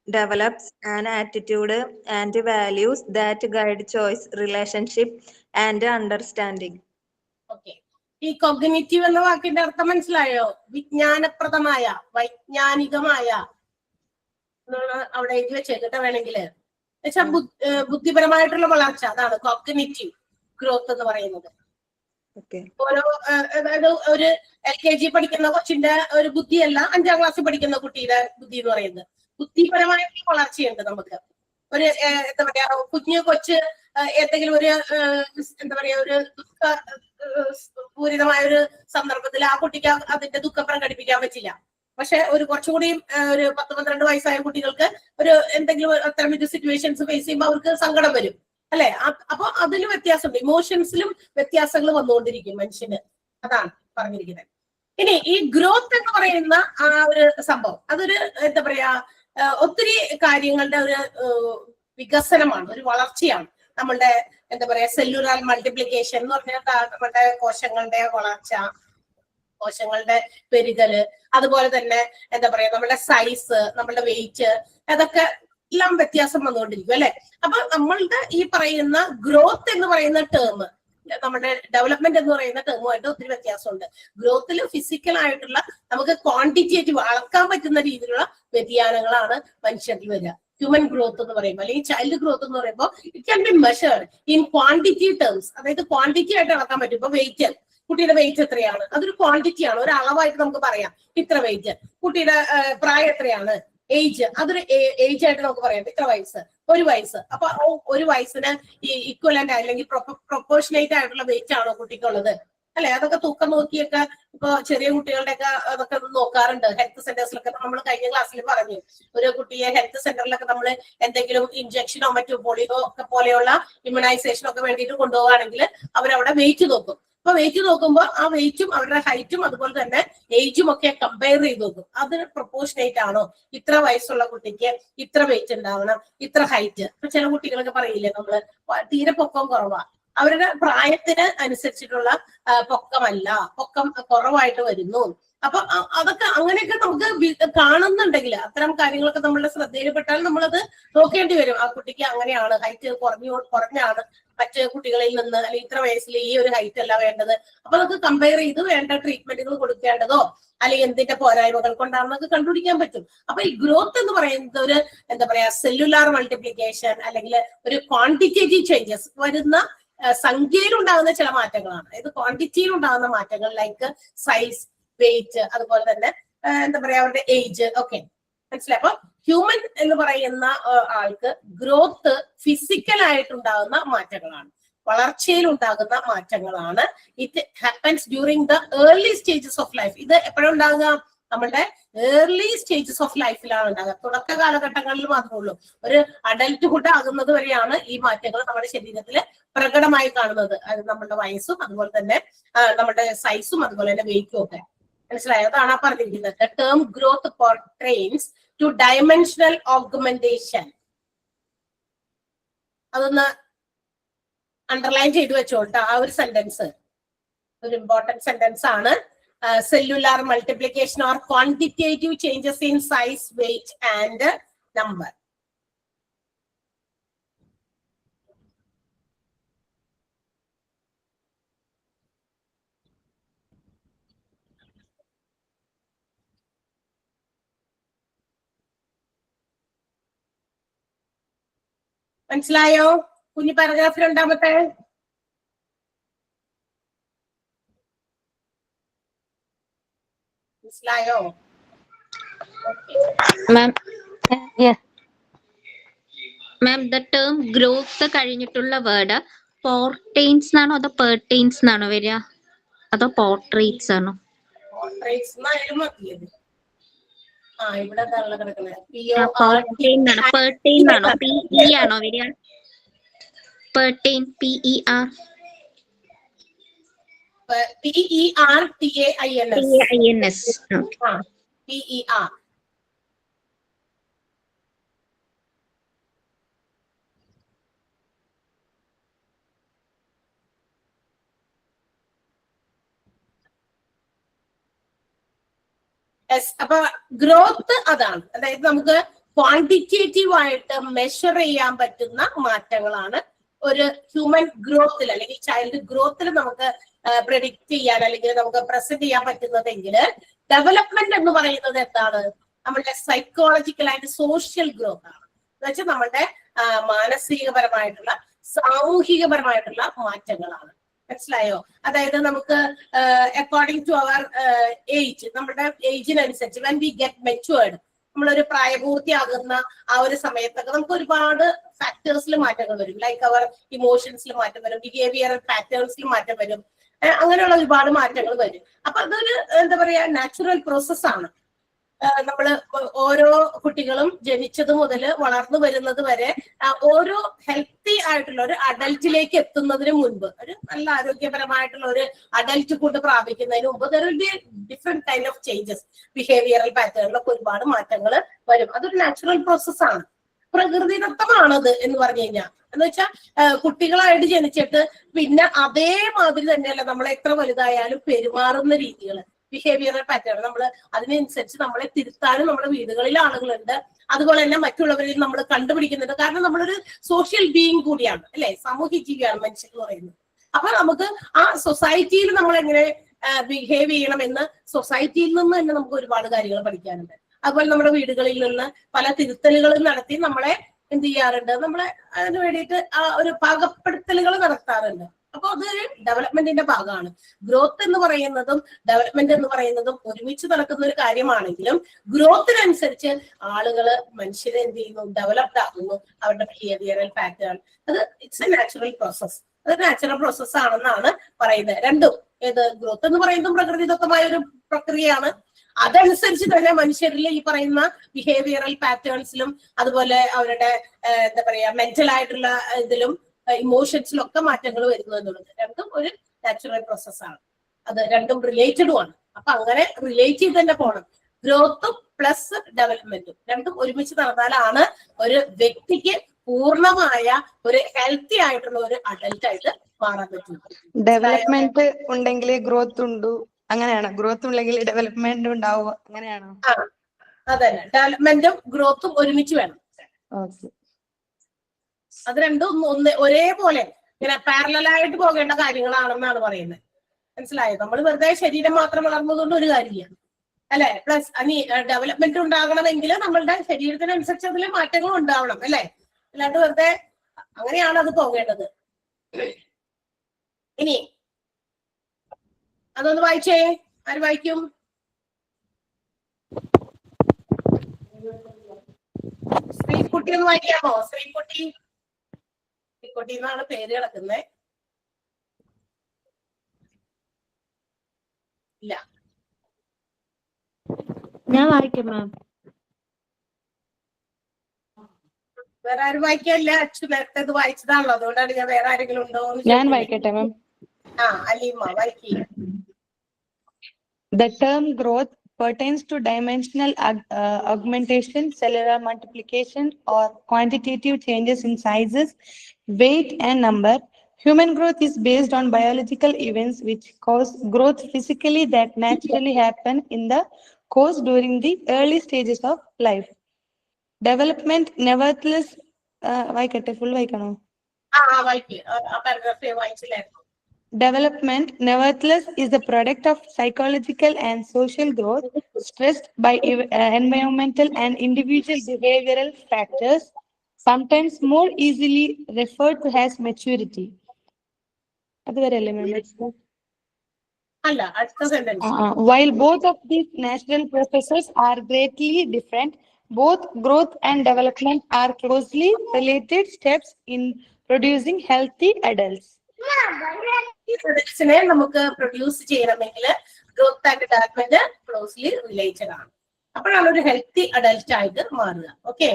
develops an attitude and values that guide choice, relationship and understanding. Okay. ഈ cognitive എന്ന വാക്കിന്റെ അർത്ഥം മനസ്സിലായോ? വിജ്ഞാനപ്രദമായ, വൈജ്ഞാനികമായ അവിടെ എഴുതി വെച്ചേക്കട്ടെ വേണമെങ്കിൽ. എന്നുവെച്ചാൽ ബുദ്ധിപരമായിട്ടുള്ള വളർച്ച, അതാണ് കോഗ്നിറ്റീവ് ഗ്രോത്ത് എന്ന് പറയുന്നത്. ഓരോ അതായത് ഒരു LKG പഠിക്കുന്ന കൊച്ചിന്റെ ഒരു ബുദ്ധിയല്ല 5ാം ക്ലാസ്സിൽ പഠിക്കുന്ന കുട്ടിയുടെ ബുദ്ധി എന്ന് പറയുന്നത്. ബുദ്ധിപരമായിട്ടുള്ള വളർച്ചയുണ്ട് നമുക്ക്. ഒരു എന്താ പറയാ, കൊച്ച് എന്തെങ്കിലും ഒരു എന്താ പറയാ ഒരു പൂരിതമായ ഒരു സന്ദർഭത്തിൽ ആ കുട്ടിക്ക് അതിന്റെ ദുഃഖം പ്രകടിപ്പിക്കാൻ പറ്റില്ല. പക്ഷെ ഒരു കുറച്ചുകൂടി ഒരു 10-12 വയസ്സായ കുട്ടികൾക്ക് ഒരു എന്തെങ്കിലും അത്തരം ഒരു സിറ്റുവേഷൻസ് ഫേസ് ചെയ്യുമ്പോൾ അവർക്ക് സങ്കടം വരും, അല്ലെ? അപ്പൊ അതിന് വ്യത്യാസമുണ്ട്, ഇമോഷൻസിലും വ്യത്യാസങ്ങൾ വന്നുകൊണ്ടിരിക്കും മനുഷ്യന്. അതാണ് പറഞ്ഞിരിക്കുന്നത്. ഇനി ഈ ഗ്രോത്ത് എന്ന് പറയുന്ന ആ ഒരു സംഭവം, അതൊരു എന്താ പറയാ ഒത്തിരി കാര്യങ്ങളുടെ ഒരു വികസനമാണ്, ഒരു വളർച്ചയാണ്. നമ്മളുടെ എന്താ പറയാ സെല്ലുലാർ മൾട്ടിപ്ലിക്കേഷൻ എന്ന് പറഞ്ഞാൽ നമ്മുടെ കോശങ്ങളുടെ വളർച്ച, കോശങ്ങളുടെ പെരുകല്, അതുപോലെ തന്നെ എന്താ പറയാ നമ്മുടെ സൈസ്, നമ്മുടെ വെയിറ്റ്, അതൊക്കെ എല്ലാം വ്യത്യാസം വന്നുകൊണ്ടിരിക്കും, അല്ലെ? അപ്പൊ നമ്മളുടെ ഈ പറയുന്ന ഗ്രോത്ത് എന്ന് പറയുന്ന ടേം നമ്മുടെ ഡെവലപ്മെന്റ് എന്ന് പറയുന്ന ടേമുമായിട്ട് ഒത്തിരി വ്യത്യാസമുണ്ട്. ഗ്രോത്തിൽ ഫിസിക്കൽ ആയിട്ടുള്ള നമുക്ക് ക്വാണ്ടിറ്റേറ്റീവ് അളക്കാൻ പറ്റുന്ന രീതിയിലുള്ള വ്യതിയാനങ്ങളാണ് മനുഷ്യരിൽ വരിക. ഹ്യൂമൻ ഗ്രോത്ത് എന്ന് പറയുമ്പോൾ അല്ലെങ്കിൽ ചൈൽഡ് ഗ്രോത്ത് എന്ന് പറയുമ്പോൾ it can be measured in quantity terms. അതായത് ക്വാണ്ടിറ്റി ആയിട്ട് അളക്കാൻ പറ്റും. ഇപ്പൊ വെയിറ്റ്, കുട്ടിയുടെ വെയിറ്റ് എത്രയാണ്, അതൊരു ക്വാണ്ടിറ്റി ആണ്, ഒരു അളവായിട്ട് നമുക്ക് പറയാം ഇത്ര വെയിറ്റ്. കുട്ടിയുടെ പ്രായം എത്രയാണ്, ഏജ്, അതൊരു ഏജ് ആയിട്ട് നമുക്ക് പറയാം ഇത്ര വയസ്സ്, 1 വയസ്സ്. അപ്പൊ ഒരു വയസ്സിന് ഈ ഇക്വലന്റ് അല്ലെങ്കിൽ പ്രൊപ്പോർഷനേറ്റ് ആയിട്ടുള്ള വെയിറ്റ് ആണോ കുട്ടിക്കുള്ളത്, അല്ലെ? അതൊക്കെ തൂക്കം നോക്കിയൊക്കെ ഇപ്പൊ ചെറിയ കുട്ടികളുടെയൊക്കെ അതൊക്കെ നോക്കാറുണ്ട്. ഹെൽത്ത് സെന്റേഴ്സിലൊക്കെ നമ്മൾ കഴിഞ്ഞ ക്ലാസ്സിൽ പറഞ്ഞു, ഒരു കുട്ടിയെ ഹെൽത്ത് സെന്ററിലൊക്കെ നമ്മൾ എന്തെങ്കിലും ഇഞ്ചക്ഷനോ മറ്റു പോളിയോ ഒക്കെ പോലെയുള്ള ഇമ്മ്യൂണൈസേഷനോ ഒക്കെ വേണ്ടിയിട്ട് കൊണ്ടുപോവുകയാണെങ്കിൽ അവരവിടെ വെയിറ്റ് നോക്കും. അപ്പൊ വെയിറ്റ് നോക്കുമ്പോൾ ആ വെയിറ്റും അവരുടെ ഹൈറ്റും അതുപോലെ തന്നെ ഏജും ഒക്കെ കമ്പയർ ചെയ്ത് നോക്കും. അതിന് പ്രൊപ്പോർഷനേറ്റ് ആണോ, ഇത്ര വയസ്സുള്ള കുട്ടിക്ക് ഇത്ര വെയിറ്റ് ഉണ്ടാവണം, ഇത്ര ഹൈറ്റ്. ഇപ്പൊ ചില കുട്ടികളൊക്കെ പറയില്ലേ നമ്മള് തീരെ പൊക്കം കുറവാ, അവരുടെ പ്രായത്തിന് അനുസരിച്ചിട്ടുള്ള പൊക്കമല്ല, പൊക്കം കുറവായിട്ട് വരുന്നു. അപ്പൊ അതൊക്കെ അങ്ങനെയൊക്കെ നമുക്ക് കാണുന്നുണ്ടെങ്കിൽ അത്തരം കാര്യങ്ങളൊക്കെ നമ്മളുടെ ശ്രദ്ധയിൽപ്പെട്ടാൽ നമ്മളത് നോക്കേണ്ടി വരും. ആ കുട്ടിക്ക് അങ്ങനെയാണ്, ഹൈറ്റ് കുറഞ്ഞാണ് മറ്റ് കുട്ടികളിൽ നിന്ന്, അല്ലെങ്കിൽ ഇത്ര വയസ്സിൽ ഈ ഒരു ഹൈറ്റ് അല്ല വേണ്ടത്. അപ്പൊ നമുക്ക് കമ്പയർ ചെയ്ത് വേണ്ട ട്രീറ്റ്മെന്റുകൾ കൊടുക്കേണ്ടതോ അല്ലെങ്കിൽ എന്തിന്റെ പോരായ്മകൾ കൊണ്ടാണെന്നൊക്കെ കണ്ടുപിടിക്കാൻ പറ്റും. അപ്പൊ ഈ ഗ്രോത്ത് എന്ന് പറയുന്നത് ഒരു എന്താ പറയാ സെല്ലുലാർ മൾട്ടിപ്ലിക്കേഷൻ അല്ലെങ്കിൽ ഒരു ക്വാണ്ടിറ്റേറ്റീവ് ചേഞ്ചസ് വരുന്ന സംഖ്യയിൽ ഉണ്ടാകുന്ന ചില മാറ്റങ്ങളാണ്. അതായത് ക്വാണ്ടിറ്റിയിൽ ഉണ്ടാകുന്ന മാറ്റങ്ങൾ ലൈക്ക് സൈസ്, വെയിറ്റ്, അതുപോലെ തന്നെ എന്താ പറയാ അവരുടെ ഏജ് ഒക്കെ മനസ്സിലായി. അപ്പൊ ഹ്യൂമൻ എന്ന് പറയുന്ന ആൾക്ക് ഗ്രോത്ത് ഫിസിക്കൽ ആയിട്ടുണ്ടാകുന്ന മാറ്റങ്ങളാണ്, വളർച്ചയിൽ ഉണ്ടാകുന്ന മാറ്റങ്ങളാണ്. It happens during the early stages of life. ഇത് എപ്പോഴും ഉണ്ടാകുക നമ്മുടെ ഏർലി സ്റ്റേജസ് ഓഫ് ലൈഫിലാണ് ഉണ്ടാകുക. തുടക്ക കാലഘട്ടങ്ങളിൽ മാത്രമേ ഉള്ളൂ. ഒരു അഡൽട്ട്ഹുഡ് ആകുന്നത് വരെയാണ് ഈ മാറ്റങ്ങൾ നമ്മുടെ ശരീരത്തിൽ പ്രകടമായി കാണുന്നത്. അത് നമ്മുടെ വയസ്സും അതുപോലെ തന്നെ നമ്മുടെ സൈസും അതുപോലെ തന്നെ വെയിറ്റും ഒക്കെ മനസ്സിലായോ? അതാണ് ആ പറഞ്ഞിരിക്കുന്നത്. The term growth pertains to dimensional augmentation. അതൊന്ന് അണ്ടർലൈൻ ചെയ്തു വെച്ചോട്ടെ. ആ ഒരു സെന്റൻസ് ഒരു ഇമ്പോർട്ടന്റ് സെന്റൻസ് ആണ്. Cellular multiplication or quantitative changes in size, weight and number. മനസ്സിലായോ? കുഞ്ഞു പാരഗ്രാഫ് രണ്ടാമത്തെ മനസ്സിലായോ? മാം ദ ടേം ഗ്രോത്ത് കഴിഞ്ഞിട്ടുള്ള വേർഡ് പോർട്ടെയിൻസ് എന്നാണോ അതോ പെർട്ടെയിൻസ് എന്നാണോ വരിക, അതോ പോർട്രേറ്റ്സ് ആണോ? ഇവിടെ പെർട്ടെയിൻ ആണോ PE ആണോ വരിക? പെർട്ടെയിൻ PER PERTAINS PER. അപ്പൊ ഗ്രോത്ത് അതാണ്. അതായത് നമുക്ക് ക്വാണ്ടിറ്റേറ്റീവ് ആയിട്ട് മെഷർ ചെയ്യാൻ പറ്റുന്ന മാറ്റങ്ങളാണ് ഒരു ഹ്യൂമൻ ഗ്രോത്തിൽ അല്ലെങ്കിൽ ചൈൽഡ് ഗ്രോത്തിൽ നമുക്ക് പ്രെഡിക്റ്റ് ചെയ്യാൻ അല്ലെങ്കിൽ നമുക്ക് പ്രസന്റ് ചെയ്യാൻ പറ്റുന്നതെങ്കിൽ ഡെവലപ്മെന്റ് എന്ന് പറയുന്നത് എന്താണ്? നമ്മളുടെ സൈക്കോളജിക്കൽ ആൻഡ് സോഷ്യൽ ഗ്രോത്ത് ആണ്. എന്ന് വെച്ചാൽ നമ്മളുടെ മാനസികപരമായിട്ടുള്ള സാമൂഹികപരമായിട്ടുള്ള മാറ്റങ്ങളാണ്. മനസ്സിലായോ? അതായത് നമുക്ക് അക്കോർഡിംഗ് ടു അവർ ഏജ്, നമ്മുടെ ഏജിനനുസരിച്ച് വെൻ വി ഗെറ്റ് മെച്ചുവേർഡ്, നമ്മളൊരു പ്രായപൂർത്തിയാകുന്ന ആ ഒരു സമയത്തൊക്കെ നമുക്ക് ഒരുപാട് ഫാക്ടേഴ്സിൽ മാറ്റങ്ങൾ വരും. ലൈക്ക് അവർ ഇമോഷൻസിൽ മാറ്റം വരും, ബിഹേവിയറൽ പാറ്റേൺസിൽ മാറ്റം വരും, അങ്ങനെയുള്ള ഒരുപാട് മാറ്റങ്ങൾ വരും. അപ്പൊ അതൊരു എന്താ പറയാ നാച്ചുറൽ പ്രോസസ്സാണ്. നമ്മള് ഓരോ കുട്ടികളും ജനിച്ചത് മുതൽ വളർന്നു വരുന്നത് വരെ ഓരോ ഹെൽത്തി ആയിട്ടുള്ള ഒരു അഡൽറ്റിലേക്ക് എത്തുന്നതിന് മുൻപ്, ഒരു നല്ല ആരോഗ്യപരമായിട്ടുള്ള ഒരു അഡൽറ്റ്ഹുഡ് പ്രാപിക്കുന്നതിന് മുമ്പ് there will be different kind of changes. Behavioural പാറ്റേണിലൊക്കെ ഒരുപാട് മാറ്റങ്ങൾ വരും. അതൊരു നാച്ചുറൽ പ്രോസസ്സാണ്, പ്രകൃതിദത്തമാണത് എന്ന് പറഞ്ഞു കഴിഞ്ഞാൽ. എന്ന് വെച്ചാൽ കുട്ടികളായിട്ട് ജനിച്ചിട്ട് പിന്നെ അതേമാതിരി തന്നെയല്ല നമ്മൾ എത്ര വലുതായാലും പെരുമാറുന്ന രീതികൾ, ബിഹേവിയറൽ പാറ്റേൺ, നമ്മൾ അതിനനുസരിച്ച് നമ്മളെ തിരുത്താനും നമ്മുടെ വീടുകളിൽ ആളുകളുണ്ട്. അതുപോലെ തന്നെ മറ്റുള്ളവരിൽ നമ്മൾ കണ്ടുപിടിക്കുന്നുണ്ട്. കാരണം നമ്മളൊരു സോഷ്യൽ ബീയിങ് കൂടിയാണ്, അല്ലെ? സാമൂഹ്യ ജീവിയാണ് മനുഷ്യൻ എന്ന് പറയുന്നത്. അപ്പൊ നമുക്ക് ആ സൊസൈറ്റിയിൽ നമ്മൾ എങ്ങനെ ബിഹേവ് ചെയ്യണം എന്ന് സൊസൈറ്റിയിൽ നിന്ന് തന്നെ നമുക്ക് ഒരുപാട് കാര്യങ്ങൾ പഠിക്കാനുണ്ട്. അതുപോലെ നമ്മുടെ വീടുകളിൽ നിന്ന് പല തിരുത്തലുകളും നടത്തി നമ്മളെ എന്ത് ചെയ്യാറുണ്ട്, നമ്മളെ അതിന് വേണ്ടിയിട്ട് ഒരു പാകപ്പെടുത്തലുകൾ നടത്താറുണ്ട്. അപ്പൊ അതൊരു ഡെവലപ്മെന്റിന്റെ ഭാഗമാണ്. ഗ്രോത്ത് എന്ന് പറയുന്നതും ഡെവലപ്മെന്റ് എന്ന് പറയുന്നതും ഒരുമിച്ച് നടക്കുന്ന ഒരു കാര്യമാണെങ്കിലും ഗ്രോത്തിനനുസരിച്ച് ആളുകള്, മനുഷ്യരെ എന്ത് ചെയ്യുന്നു, ഡെവലപ്ഡ് ആകുന്നു. അവരുടെ ബിഹേവിയറൽ പാറ്റേൺ, അത് ഇറ്റ്സ് എ നാച്ചുറൽ പ്രോസസ്. അത് നാച്ചുറൽ പ്രോസസ് ആണെന്നാണ് പറയുന്നത്. രണ്ടും, ഏത് ഗ്രോത്ത് എന്ന് പറയുന്നതും പ്രകൃതിദത്തമായ ഒരു പ്രക്രിയയാണ്. അതനുസരിച്ച് തന്നെ മനുഷ്യരിൽ ഈ പറയുന്ന ബിഹേവിയറൽ പാറ്റേൺസിലും അതുപോലെ അവരുടെ എന്താ പറയാ മെന്റൽ ആയിട്ടുള്ള ഇതിലും ഇമോഷൻസിലൊക്കെ മാറ്റങ്ങൾ വരുന്നു എന്നുള്ളത് രണ്ടും ഒരു നാച്ചുറൽ പ്രോസസ്സാണ്. അത് രണ്ടും റിലേറ്റഡും ആണ്. അപ്പൊ അങ്ങനെ റിലേറ്റ് ചെയ്ത് തന്നെ പോകണം. ഗ്രോത്തും പ്ലസ് ഡെവലപ്മെന്റും രണ്ടും ഒരുമിച്ച് നടന്നാലാണ് ഒരു വ്യക്തിക്ക് പൂർണ്ണമായ ഒരു ഹെൽത്തി ആയിട്ടുള്ള ഒരു അഡൽട്ട് ആയിട്ട് മാറാൻ പറ്റും. ഡെവലപ്മെന്റ് ഉണ്ടെങ്കിൽ ഗ്രോത്ത് ഉണ്ട്, അങ്ങനെയാണോ? ഗ്രോത്ത് ഉണ്ടെങ്കിൽ ഡെവലപ്മെന്റ് ഉണ്ടാവുക, അങ്ങനെയാണോ? അതന്നെ, ഡെവലപ്മെന്റും ഗ്രോത്തും ഒരുമിച്ച് വേണം. അത് രണ്ടും ഒരേപോലെ ഇങ്ങനെ പാരലലായിട്ട് പോകേണ്ട കാര്യങ്ങളാണെന്നാണ് പറയുന്നത്. മനസ്സിലായോ? നമ്മൾ വെറുതെ ശരീരം മാത്രം വളർന്നതുകൊണ്ട് ഒരു കാര്യമില്ല, അല്ലെ? പ്ലസ് ഇനി ഡെവലപ്മെന്റ് ഉണ്ടാകണമെങ്കിൽ നമ്മളുടെ ശരീരത്തിനനുസരിച്ച് അതിൽ മാറ്റങ്ങൾ ഉണ്ടാവണം, അല്ലെ? അല്ലാണ്ട് വെറുതെ അങ്ങനെയാണ് അത് പോകേണ്ടത്. ഇനി അതൊന്ന് വായിച്ചേ. ആര് വായിക്കും? ശ്രീകുട്ടി ഒന്ന് വായിക്കാമോ? ശ്രീകുട്ടി, ശ്രീകുട്ടി എന്നാണ് പേര് കിടക്കുന്നത്. ഇല്ല, ഞാൻ വായിക്കാം മാം. വേറെ ആരും വായിക്കാനില്ല? അച്ഛൻ നേരത്തെ ഇത് വായിച്ചതാണല്ലോ, അതുകൊണ്ടാണ് ഞാൻ വേറെ ആരെങ്കിലും ഉണ്ടോ എന്ന് ഞാൻ വായിക്കട്ടെ മാം. അലീമ വായിക്കുക. The term growth pertains to dimensional augmentation, cellular multiplication, or quantitative changes in sizes, weight, and number. Human growth is based on biological events which cause growth physically that naturally happen in the course during the early stages of life. Development, nevertheless, full vaikano. Development, nevertheless, is the product of psychological and social growth stressed by environmental and individual behavioral factors, sometimes more easily referred to as maturity. While both of these natural processes are greatly different, both growth and development are closely related steps in producing healthy adults. ഈ നമുക്ക് produce ചെയ്യണമെങ്കിൽ growth and development closely related ആണ്. അപ്പോഴാണ് ഒരു healthy adult ആയിട്ട് മാറുക. Okay,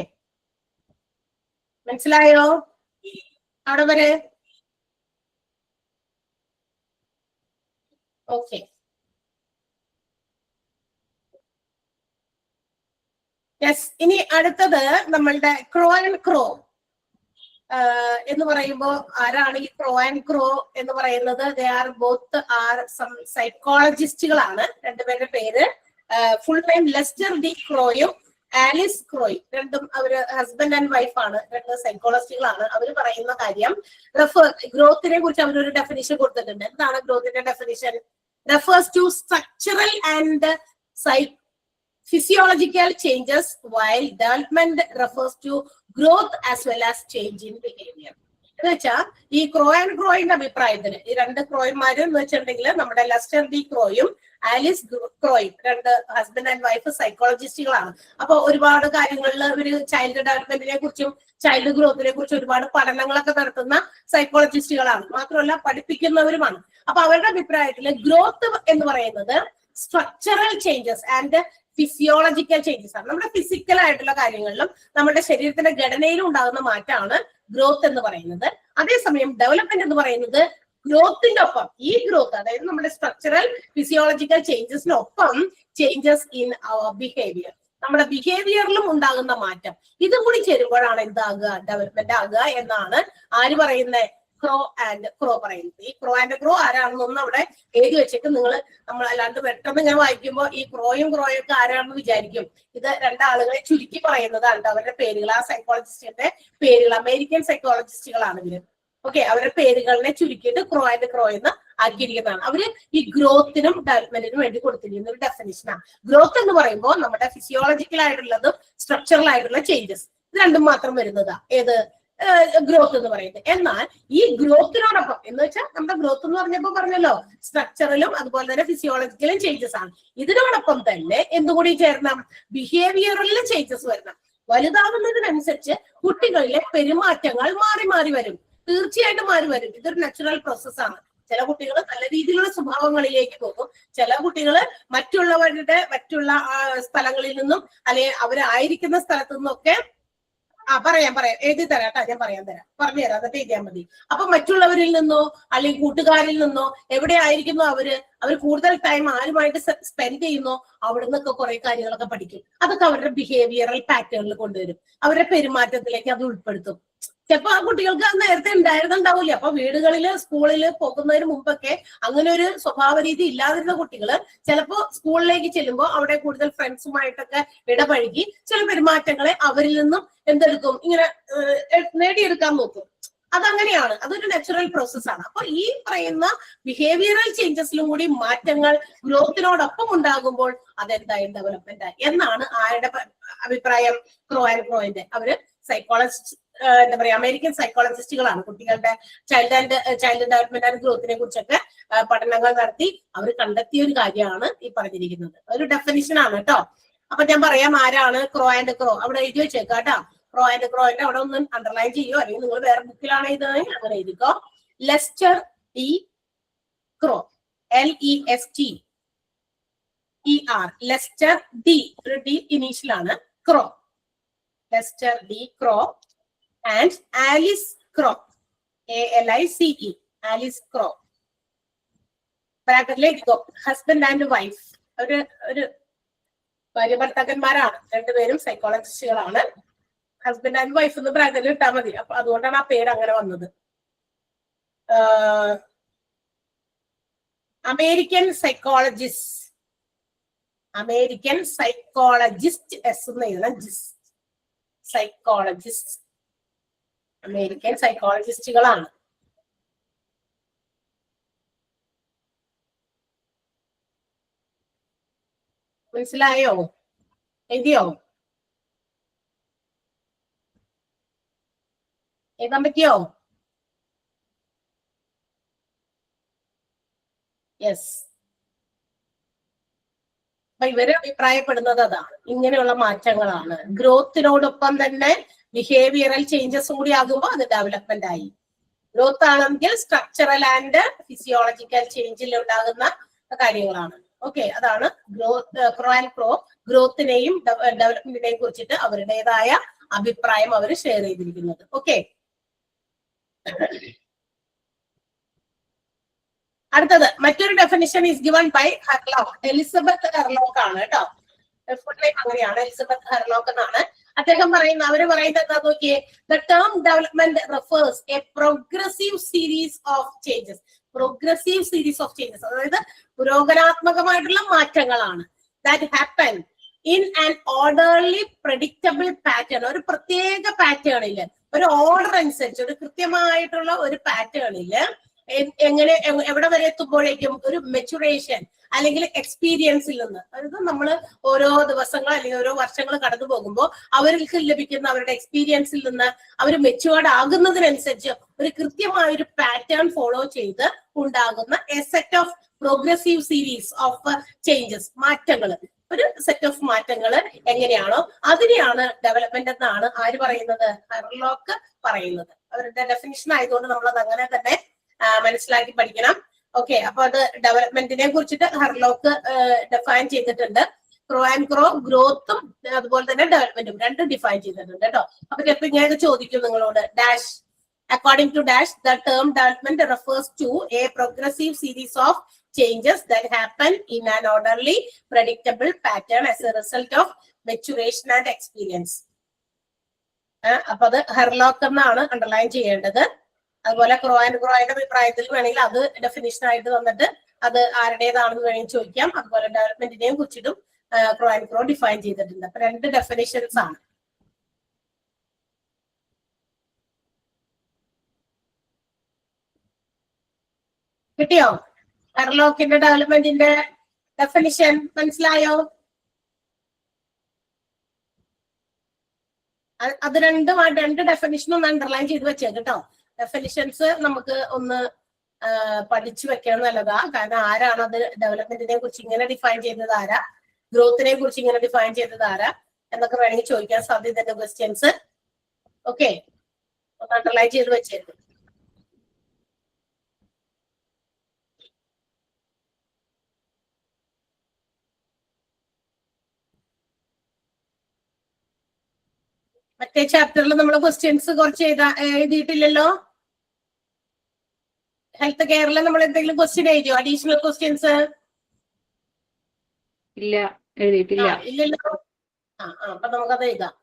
മനസ്സിലായോ അവിടെ വരെ? Okay, yes. ഇനി അടുത്തത് നമ്മളുടെ ക്രോ ആൻഡ് ക്രോ എന്ന് പറയുമ്പോൾ ആരാണ് ഈ ക്രോ ആൻഡ് ക്രോ എന്ന് പറയുന്നത്? They are both are some സൈക്കോളജിസ്റ്റുകളാണ്. രണ്ടുപേരുടെ പേര് ഫുൾ നെയിം ലെസ്റ്റർ ഡി ക്രോയും ആലിസ് ക്രോയ്, രണ്ടും അവര് ഹസ്ബൻഡ് ആൻഡ് വൈഫ് ആണ്, രണ്ട് സൈക്കോളജിസ്റ്റുകളാണ്. അവർ പറയുന്ന കാര്യം ഗ്രോത്തിനെ കുറിച്ച് അവരൊരു ഡെഫിനിഷൻ കൊടുത്തിട്ടുണ്ട്. എന്താണ് ഗ്രോത്തിന്റെ definition? Refers to structural and physiological changes, while development refers to growth as well as change in behavior. എന്ന് വെച്ചാൽ ഈ ക്രോ ആൻഡ് ക്രോയിന്റെ അഭിപ്രായത്തിന്, ഈ രണ്ട് ക്രോയിന്മാരും എന്ന് വെച്ചിട്ടുണ്ടെങ്കിൽ നമ്മുടെ ലെസ്റ്റർ ഡി ക്രോയും ആലിസ് ക്രോയും രണ്ട് ഹസ്ബൻഡ് ആൻഡ് വൈഫ് സൈക്കോളജിസ്റ്റുകളാണ്. അപ്പൊ ഒരുപാട് കാര്യങ്ങളിൽ ഒരു ചൈൽഡ് ഡെവലപ്മെന്റിനെ കുറിച്ചും ചൈൽഡ് ഗ്രോത്തിനെ കുറിച്ചും ഒരുപാട് പഠനങ്ങളൊക്കെ നടത്തുന്ന സൈക്കോളജിസ്റ്റുകളാണ്. മാത്രമല്ല പഠിപ്പിക്കുന്നവരുമാണ്. അപ്പൊ അവരുടെ അഭിപ്രായത്തില് ഗ്രോത്ത് എന്ന് പറയുന്നത് structural changes and physiological changes ആണ്. നമ്മുടെ ഫിസിക്കൽ ആയിട്ടുള്ള കാര്യങ്ങളിലും നമ്മുടെ ശരീരത്തിന്റെ ഘടനയിലും ഉണ്ടാകുന്ന മാറ്റമാണ് ഗ്രോത്ത് എന്ന് പറയുന്നത്. അതേസമയം ഡെവലപ്മെന്റ് എന്ന് പറയുന്നത് ഗ്രോത്തിന്റെ ഒപ്പം, ഈ ഗ്രോത്ത് അതായത് നമ്മുടെ സ്ട്രക്ചറൽ ഫിസിയോളജിക്കൽ ചേഞ്ചസിനൊപ്പം ചേഞ്ചസ് ഇൻ അവർ ബിഹേവിയർ, നമ്മുടെ ബിഹേവിയറിലും ഉണ്ടാകുന്ന മാറ്റം, ഇതും കൂടി ചേരുമ്പോഴാണ് എന്താകുക, ഡെവലപ്മെന്റ് ആകുക എന്നാണ് ആര് പറയുന്നത്? ക്രോ ആൻഡ് ക്രോ പറയുന്നത്. ഈ ക്രോ ആൻഡ് ക്രോ ആരാണെന്നൊന്നും അവിടെ എഴുതി വെച്ചിട്ട് നമ്മൾ അല്ലാണ്ട് പെട്ടെന്ന് ഇങ്ങനെ വായിക്കുമ്പോൾ ഈ ക്രോയും ഒക്കെ ആരാണെന്ന് വിചാരിക്കും. ഇത് രണ്ടാളുകളെ ചുരുക്കി പറയുന്നതാണ് അവരുടെ പേരുകൾ, ആ സൈക്കോളജിസ്റ്റിന്റെ പേരുകൾ. അമേരിക്കൻ സൈക്കോളജിസ്റ്റുകളാണ് ഇവര്. ഓക്കെ, അവരുടെ പേരുകളെ ചുരുക്കിയിട്ട് ക്രോ ആൻഡ് ക്രോ എന്ന് ആക്കിയിരിക്കുന്നതാണ്. അവര് ഈ ഗ്രോത്തിനും ഡെവലപ്മെന്റിനും വേണ്ടി കൊടുത്തിരിക്കുന്ന ഒരു ഡെഫിനിഷനാണ്. ഗ്രോത്ത് എന്ന് പറയുമ്പോൾ നമ്മുടെ ഫിസിയോളജിക്കൽ ആയിട്ടുള്ളതും സ്ട്രക്ചറൽ ആയിട്ടുള്ള ചേഞ്ചസ്, ഇത് രണ്ടും മാത്രം വരുന്നതാ ഏത് ഗ്രോത്ത് എന്ന് പറയുന്നത്. എന്നാൽ ഈ ഗ്രോത്തിനോടൊപ്പം എന്ന് വെച്ചാൽ നമ്മുടെ ഗ്രോത്ത് എന്ന് പറഞ്ഞല്ലോ സ്ട്രക്ചറലും അതുപോലെ തന്നെ ഫിസിയോളജിക്കലും ചേഞ്ചസ് ആണ്. ഇതിനോടൊപ്പം തന്നെ എന്തുകൂടി ചേരണം? ബിഹേവിയറലിലും ചേഞ്ചസ് വരണം. വലുതാവുന്നതിനനുസരിച്ച് കുട്ടികളിലെ പെരുമാറ്റങ്ങൾ മാറി മാറി വരും, തീർച്ചയായിട്ടും മാറി വരും. ഇതൊരു നാച്ചുറൽ പ്രോസസ്സാണ്. ചില കുട്ടികൾ നല്ല രീതിയിലുള്ള സ്വഭാവങ്ങളിലേക്ക് പോകും, ചില കുട്ടികൾ മറ്റുള്ള സ്ഥലങ്ങളിൽ നിന്നും അല്ലെങ്കിൽ അവരായിരിക്കുന്ന സ്ഥലത്തു നിന്നൊക്കെ പറയാം എഴുതി തരാം കേട്ടോ, ഞാൻ പറഞ്ഞു തരാം, എന്നിട്ട് എഴുതിയാൽ മതി. അപ്പൊ മറ്റുള്ളവരിൽ നിന്നോ അല്ലെങ്കിൽ കൂട്ടുകാരിൽ നിന്നോ എവിടെ ആയിരിക്കുന്നോ അവർ കൂടുതൽ ടൈം ആരുമായിട്ട് സ്പെൻഡ് ചെയ്യുന്നോ അവിടെ നിന്നൊക്കെ കുറെ കാര്യങ്ങളൊക്കെ പഠിക്കും. അതൊക്കെ അവരുടെ ബിഹേവിയറൽ പാറ്റേണിൽ കൊണ്ടുവരും, അവരുടെ പെരുമാറ്റത്തിലേക്ക് അത് ഉൾപ്പെടുത്തും. ചിലപ്പോ ആ കുട്ടികൾക്ക് അത് നേരത്തെ ഉണ്ടായിരുന്നുണ്ടാവില്ല. അപ്പൊ വീടുകളില് സ്കൂളിൽ പോകുന്നതിന് മുമ്പൊക്കെ അങ്ങനെ ഒരു സ്വഭാവ രീതി ഇല്ലാതിരുന്ന കുട്ടികള് ചിലപ്പോ സ്കൂളിലേക്ക് ചെല്ലുമ്പോൾ അവിടെ കൂടുതൽ ഫ്രണ്ട്സുമായിട്ടൊക്കെ ഇടപഴകി ചില പെരുമാറ്റങ്ങളെ അവരിൽ നിന്നും എന്തെടുക്കും, ഇങ്ങനെ നേടിയെടുക്കാൻ നോക്കും. അതങ്ങനെയാണ്, അതൊരു നാച്ചുറൽ പ്രോസസ്സാണ്. അപ്പൊ ഈ പറയുന്ന ബിഹേവിയറൽ ചേഞ്ചസിലും കൂടി മാറ്റങ്ങൾ ഗ്രോത്തിനോടൊപ്പം ഉണ്ടാകുമ്പോൾ അതെന്തായാലും ഡെവലപ്മെന്റ് ആയി എന്നാണ് ആരുടെ അഭിപ്രായം? ക്രോ ആൻഡ് ക്രോയിന്റെ. അവര് സൈക്കോളജിസ്റ്റ്, എന്താ പറയാ, അമേരിക്കൻ സൈക്കോളജിസ്റ്റുകളാണ്. കുട്ടികളുടെ ചൈൽഡ് ഡെവലപ്മെന്റ് ആൻഡ് ഗ്രോത്തിനെ കുറിച്ചൊക്കെ പഠനങ്ങൾ നടത്തി അവർ കണ്ടെത്തിയ ഒരു കാര്യമാണ് ഈ പറഞ്ഞിരിക്കുന്നത്. ഒരു ഡെഫിനിഷൻ ആണ് കേട്ടോ. അപ്പൊ ഞാൻ പറയാം ആരാണ് ക്രോ ആൻഡ് ക്രോ. അവിടെ എഴുതി വെച്ചേക്കാം കേട്ടോ. ക്രോ ആൻഡ് ക്രോയിന്റെ അവിടെ ഒന്ന് അണ്ടർലൈൻ ചെയ്യോ, അല്ലെങ്കിൽ നിങ്ങൾ വേറെ ബുക്കിലാണ് എഴുതുന്നത് അങ്ങനെ എഴുതിക്കോ. Lester D Crow, LESTER, Lester D, ഒരു ഡി ഇനീഷ്യലാണ്, Crow, Lester D Crow and Alice Crow, ALICE, Alice Crow. ബ്രാക്കറ്റിലേക്ക് ഹസ്ബൻഡ് ആൻഡ് വൈഫ്, ഒരു ഭാര്യ ഭർത്താക്കന്മാരാണ്, രണ്ടുപേരും സൈക്കോളജിസ്റ്റുകളാണ്. ഹസ്ബൻഡ് ആൻഡ് വൈഫ് എന്ന് ബ്രാക്കറ്റിൽ ഇട്ടാൽ മതി. അപ്പൊ അതുകൊണ്ടാണ് ആ പേര് അങ്ങനെ വന്നത്. അമേരിക്കൻ സൈക്കോളജിസ്റ്റ് എസ് എന്ന് എഴുതണം, സൈക്കോളജിസ്റ്റ്, അമേരിക്കൻ സൈക്കോളജിസ്റ്റുകളാണ്. മനസ്സിലായോ? എഴുതിയോ? എഴുതാൻ പറ്റിയോ? യെസ്. അപ്പൊ ഇവര് അഭിപ്രായപ്പെടുന്നത് അതാണ്, ഇങ്ങനെയുള്ള മാറ്റങ്ങളാണ്. ഗ്രോത്തിനോടൊപ്പം തന്നെ ബിഹേവിയറൽ ചേഞ്ചസ് കൂടി ആകുമ്പോൾ അത് ഡെവലപ്മെന്റ് ആയി. ഗ്രോത്ത് ആണെങ്കിൽ സ്ട്രക്ചറൽ ആൻഡ് ഫിസിയോളജിക്കൽ ചേഞ്ചിൽ ഉണ്ടാകുന്ന കാര്യങ്ങളാണ്. ഓക്കെ, അതാണ് ക്രോ ആൻഡ് ക്രോ ഗ്രോത്തിനെയും ഡെവലപ്മെന്റിനെയും കുറിച്ചിട്ട് അവരുടേതായ അഭിപ്രായം അവർ ഷെയർ ചെയ്തിരിക്കുന്നത്. ഓക്കെ, അടുത്തത് മറ്റൊരു definition is given by Hurlock, Elizabeth Hurlock ആണ് കേട്ടോ. അങ്ങനെയാണ്, എലിസബത്ത് ഹെർലോക്ക് എന്നാണ് അദ്ദേഹം പറയുന്നത്. അവര് പറയുന്നത് എന്താ നോക്കിയേ, the term development refers A progressive series of changes. അതായത് പുരോഗനാത്മകമായിട്ടുള്ള മാറ്റങ്ങളാണ്. That happen in an orderly predictable pattern, ഒരു പ്രത്യേക പാറ്റേണില്, ഒരു ഓർഡർ അനുസരിച്ച് ഒരു കൃത്യമായിട്ടുള്ള ഒരു പാറ്റേണില് എങ്ങനെ എവിടെ വരെ എത്തുമ്പോഴേക്കും ഒരു മെച്ചുറേഷൻ അല്ലെങ്കിൽ എക്സ്പീരിയൻസിൽ നിന്ന്, അതായത് നമ്മൾ ഓരോ ദിവസങ്ങൾ അല്ലെങ്കിൽ ഓരോ വർഷങ്ങൾ കടന്നു പോകുമ്പോൾ അവർക്ക് ലഭിക്കുന്ന അവരുടെ എക്സ്പീരിയൻസിൽ നിന്ന് അവർ മെച്ചുവേർഡ് ആകുന്നതിനനുസരിച്ച് ഒരു കൃത്യമായ ഒരു പാറ്റേൺ ഫോളോ ചെയ്ത് ഉണ്ടാകുന്ന A set of progressive series of changes, മാറ്റങ്ങൾ, ഒരു സെറ്റ് ഓഫ് മാറ്റങ്ങൾ എങ്ങനെയാണോ അതിനെയാണ് ഡെവലപ്മെന്റ് എന്നാണ് ആര് പറയുന്നത്, ഹെർലോക്ക് പറയുന്നത്. അവരുടെ ഡെഫിനിഷൻ ആയതുകൊണ്ട് നമ്മൾ അത് അങ്ങനെ തന്നെ മനസ്സിലാക്കി പഠിക്കണം. ഓക്കെ, അപ്പൊ അത് ഡെവലപ്മെന്റിനെ കുറിച്ചിട്ട് ഹെർലോക്ക് ഡിഫൈൻ ചെയ്തിട്ടുണ്ട്. ക്രോ ആൻഡ് ക്രോ ഗ്രോത്തും അതുപോലെ തന്നെ ഡെവലപ്മെന്റും രണ്ടും ഡിഫൈൻ ചെയ്തിട്ടുണ്ട് കേട്ടോ. അപ്പൊ ചിലപ്പോൾ ഇങ്ങനെ ചോദിക്കും നിങ്ങളോട്, dash according to dash the term development refers to a progressive series of changes that happen in an orderly predictable pattern as a result of maturation and experience. അപ്പൊ അത് ഹെർലോക്ക് എന്നാണ് അണ്ടർലൈൻ ചെയ്യേണ്ടത്. അതുപോലെ ക്രോ ആൻഡ് ക്രോയുടെ അഭിപ്രായത്തിൽ വേണമെങ്കിൽ അത് ഡെഫിനിഷൻ ആയിട്ട് വന്നിട്ട് അത് ആരുടേതാണെന്ന് വേണമെങ്കിൽ ചോദിക്കാം. അതുപോലെ ഡെവലപ്മെന്റിനെയും കുറിച്ചിട്ടും ക്രോ ആൻഡ് ക്രോ ഡിഫൈൻ ചെയ്തിട്ടുണ്ട്. അപ്പൊ രണ്ട് ഡെഫിനിഷൻസ് ആണ്. കിട്ടിയോ? ഹെർലോക്കിന്റെ ഡെവലപ്മെന്റിന്റെ ഡെഫിനിഷൻ മനസ്സിലായോ? അത് രണ്ട് ഡെഫിനിഷനും ഒന്ന് അണ്ടർലൈൻ ചെയ്ത് വെച്ചേ കേട്ടോ. ഡെഫിനിഷൻസ് നമുക്ക് ഒന്ന് പഠിച്ചു വെക്കണം നല്ലതാ. കാരണം ആരാണ് അത് ഡെവലപ്മെന്റിനെ കുറിച്ച് ഇങ്ങനെ ഡിഫൈൻ ചെയ്തത് ആരാ, ഗ്രോത്തിനെ കുറിച്ച് ഇങ്ങനെ ഡിഫൈൻ ചെയ്തത് ആരാ എന്നൊക്കെ വേണമെങ്കിൽ ചോദിക്കാൻ സാധ്യതയുണ്ട് ക്വസ്റ്റ്യൻസ്. ഓക്കെ, ഒന്ന് അണ്ടർലൈൻ ചെയ്ത് വെച്ചേക്കും. മറ്റേ ചാപ്റ്ററിൽ നമ്മൾ ക്വസ്റ്റ്യൻസ് കുറച്ച് എഴുതിയിട്ടില്ലല്ലോ. ഹെൽത്ത് കെയറിൽ നമ്മൾ എന്തെങ്കിലും ക്വസ്റ്റ്യൻ എഴുതിയോ? അഡീഷണൽ ക്വസ്റ്റ്യൻസ് ഇല്ല, എഴുതിയിട്ടില്ല. ഇല്ലല്ലോ. അപ്പൊ നമുക്കത് എഴുതാം.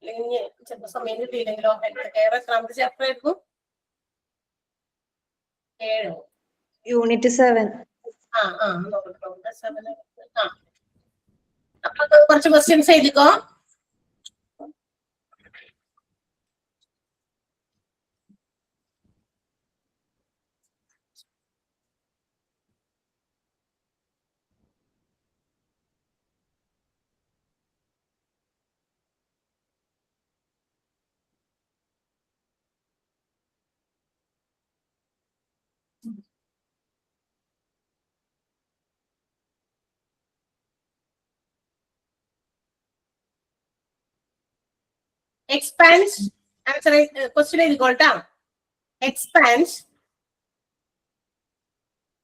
അല്ലെങ്കിൽ ചിലപ്പോ സമയം കിട്ടിയില്ലെങ്കിലോ. ഹെൽത്ത് കെയർ എത്രാമത്തെ ചാപ്റ്റർ ആയിരുന്നു? 7. യൂണിറ്റ് 7. അപ്പൊ കുറച്ച് ക്വസ്റ്റ്യൻസ് എഴുതിക്കോ. Expands, answer question is equal to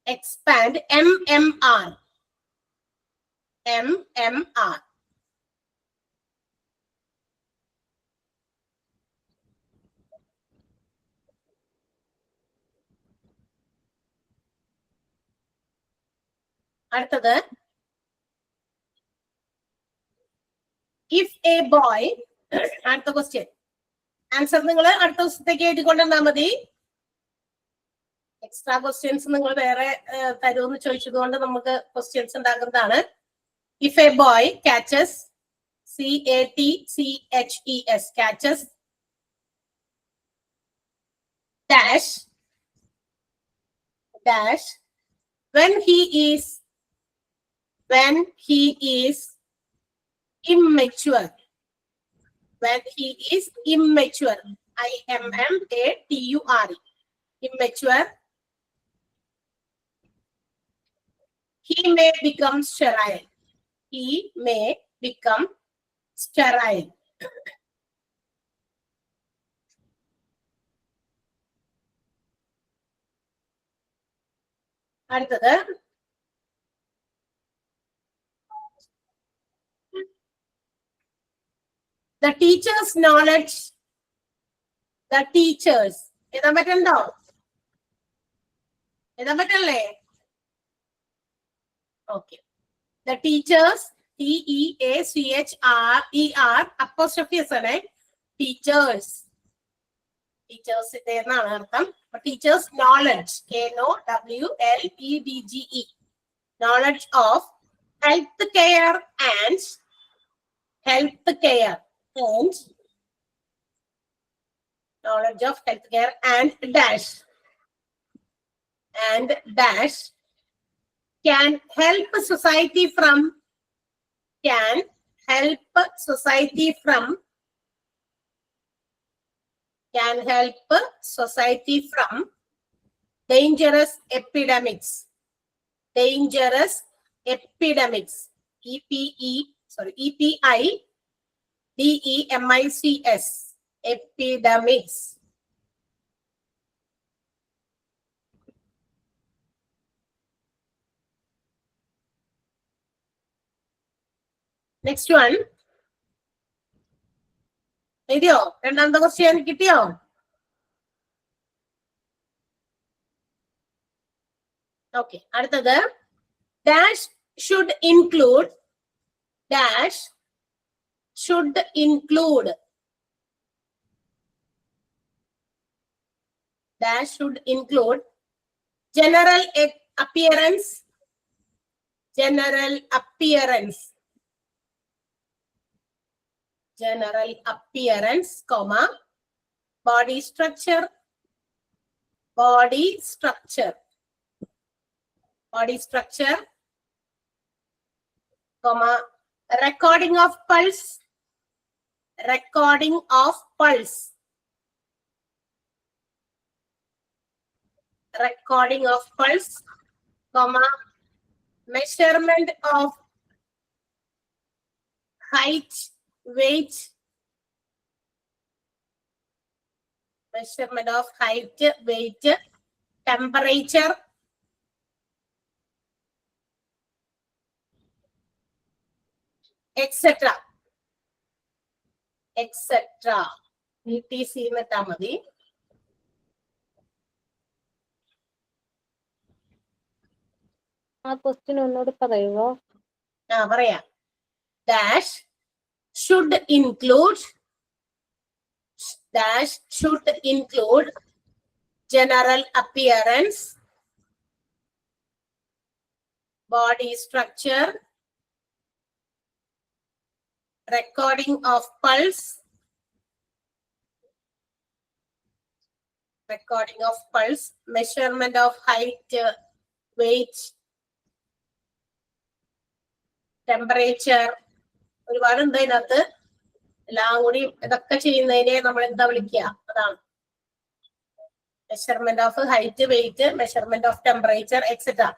expand MMR. അടുത്തത്, if a boy, അടുത്ത ക്വസ്റ്റ്യൻ ആൻസർ നിങ്ങൾ അടുത്ത ദിവസത്തേക്ക് എഴുതിക്കൊണ്ടിരുന്നാ മതി. എക്സ്ട്രാ ക്വസ്റ്റ്യൻസ് നിങ്ങൾ വേറെ തരുമെന്ന് ചോദിച്ചത് കൊണ്ട് നമുക്ക് ക്വസ്റ്റ്യൻസ് ഉണ്ടാക്കുന്നതാണ്. If A boy catches CATCHES catches dash when he is immature. When he is immature, IMMATURE, immature, he may become sterile. അടുത്തത്, the teacher's knowledge, എഴുതാൻ പറ്റണ്ടോ? എഴുതാൻ പറ്റല്ലേ? Okay. The teachers, TEACHER apostrophe S ആണ്. Teachers എന്നാണ് അർത്ഥം. Teachers knowledge, KNOWLEDGE, knowledge of health care and health care and knowledge of healthcare and dash can help society from dangerous epidemics. EPIDEMICS. Epidemics. Next one. എഴുതിയോ? രണ്ടാമത്തെ question കിട്ടിയോ? Okay, അടുത്തത് dash should include general appearance, comma, body structure, comma, recording of pulse, comma, measurement of height, weight, temperature, etc. ETC എന്നിട്ടാ മതി. ആ question ഒന്നുകൂടി പറയുമോ? പറയാം. dash should include general appearance, body structure, recording of pulse, measurement of height, weight, temperature. ഒരുപാടുണ്ട് ഇതിനകത്ത്. എല്ലാം കൂടി ഇതൊക്കെ ചെയ്യുന്നതിനെ നമ്മൾ എന്താ വിളിക്കുക? അതാണ് measurement of height, weight, measurement of temperature, etcetera.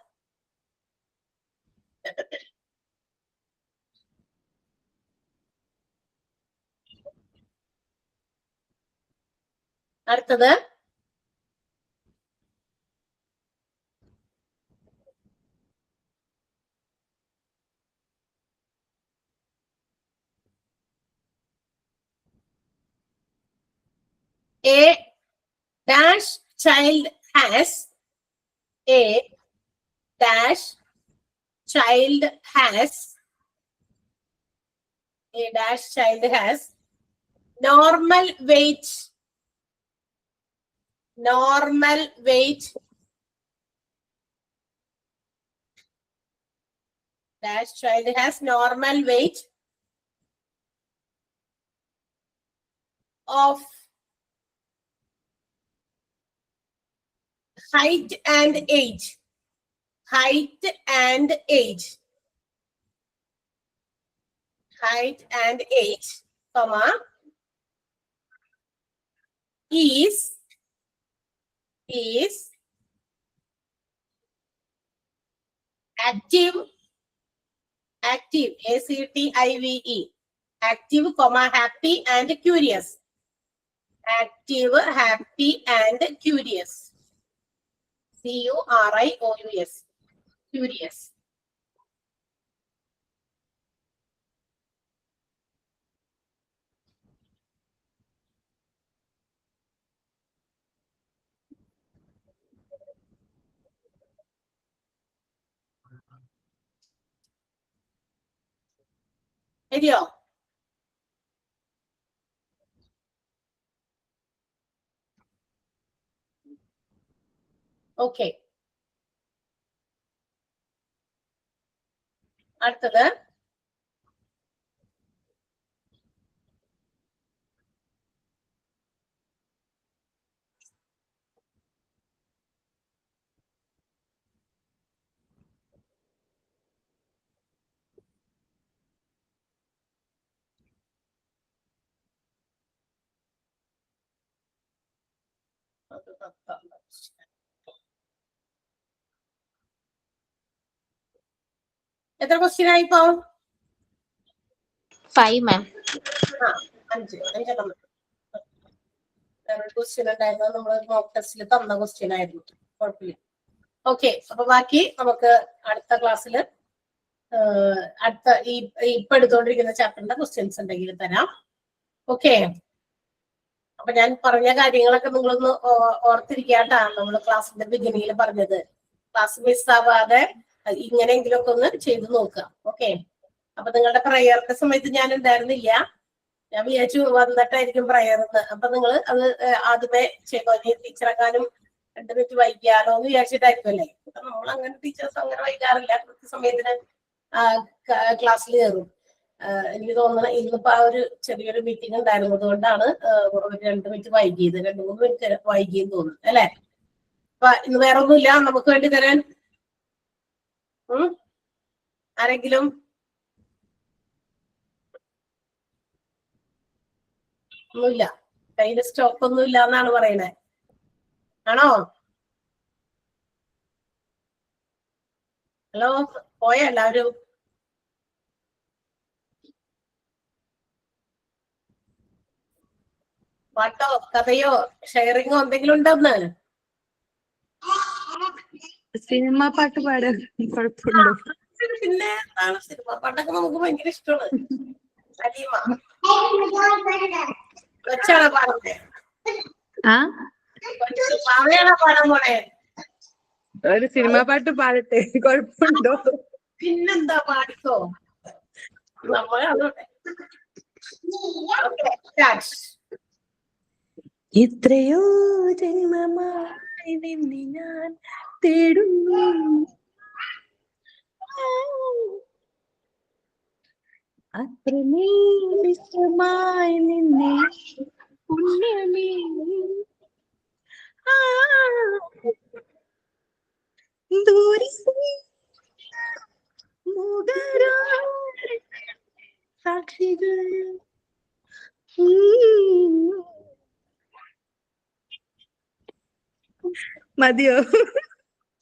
അടുത്തത് a dash child has normal weight, dash child has normal weight of height and age, comma, is active, ACTIVE, active, comma, happy and curious, CURIOUS, curious. എഴുതിയോ? Okay, അടുത്തത് എത്ര question ആയി ഇപ്പൊ? 5 മാം. ആ, 5 question ഉണ്ടായിരുന്നു. നമ്മൾ mock ടെസ്റ്റിൽ തന്ന ക്വസ്റ്റ്യൻ ആയിരുന്നു. കുഴപ്പമില്ല. ഓക്കെ, അപ്പൊ ബാക്കി നമുക്ക് അടുത്ത ക്ലാസ്സിൽ അടുത്ത ഇപ്പൊ എടുത്തുകൊണ്ടിരിക്കുന്ന ചാപ്റ്ററിന്റെ ക്വസ്റ്റ്യൻസ് ഉണ്ടെങ്കിൽ തരാം. ഓക്കെ, അപ്പൊ ഞാൻ പറഞ്ഞ കാര്യങ്ങളൊക്കെ നിങ്ങളൊന്ന് ഓർത്തിരിക്കാട്ടാ. നമ്മൾ ക്ലാസ്സിന്റെ ബിഗിനിങ്ങിൽ പറഞ്ഞത് ക്ലാസ് മിസ്സാവാതെ ഇങ്ങനെയെങ്കിലുമൊക്കെ ഒന്ന് ചെയ്തു നോക്കുക. ഓക്കെ, അപ്പൊ നിങ്ങളുടെ പ്രയറിന്റെ സമയത്ത് ഞാൻ ഉണ്ടായിരുന്നില്ല. ഞാൻ വിചാരിച്ചു വന്നിട്ടായിരിക്കും പ്രയർന്ന്. അപ്പൊ നിങ്ങൾ അത് ആദ്യമേ ചെയ്തോ. ടീച്ചറെക്കാനും 2 മിനിറ്റ് വൈകിയാലോ എന്ന് വിചാരിച്ചിട്ടായിരിക്കുമല്ലേ. നമ്മൾ അങ്ങനെ ടീച്ചേഴ്സ് അങ്ങനെ വൈകാറില്ല. കൃത്യസമയത്തിന് ക്ലാസ്സിൽ കയറും. എനിക്ക് തോന്നുന്നു ഇന്നിപ്പോ ആ ഒരു ചെറിയൊരു മീറ്റിംഗ് ഉണ്ടായിരുന്നു. അതുകൊണ്ടാണ് 2 മിനിറ്റ് വൈകിയത്. 2-3 മിനിറ്റ് വൈകിയെന്ന് തോന്നുന്നു അല്ലെ. അപ്പൊ ഇന്ന് വേറെ ഒന്നുമില്ല നമുക്ക് വേണ്ടി തരാൻ. ആരെങ്കിലും? ഒന്നുമില്ല, കയ്യിൽ സ്റ്റോക്ക് ഒന്നും ഇല്ല എന്നാണ് പറയണേ. ആണോ? ഹലോ, പോയ എല്ലാവരും? പാട്ടോ കഥയോ ഷെയറിങ്ങോ എന്തെങ്കിലും ഉണ്ടെന്ന്? സിനിമ പാട്ട് പാടാൻ കുഴപ്പമുണ്ടോ? പിന്നെ എന്താണ്, സിനിമ പാട്ടൊക്കെ നമുക്ക് ഭയങ്കര ഇഷ്ടമാണ്. അലീമ കൊച്ചാണോ പാടുന്നേ? പാവയാണോ പാടാൻ പോണേ? ഒരു സിനിമ പാട്ട് പാടട്ടെ, കുഴപ്പമുണ്ടോ? പിന്നെന്താ, പാടിക്കോ. എത്രയോ ജന്മമായി നിന്നെ ഞാൻ തേടുന്നു, അത്രമേലിഷ്ടമായി നിന്നെ പുണ്യമേ, ദൂരെ സാക്ഷികൾ. മതിയോ?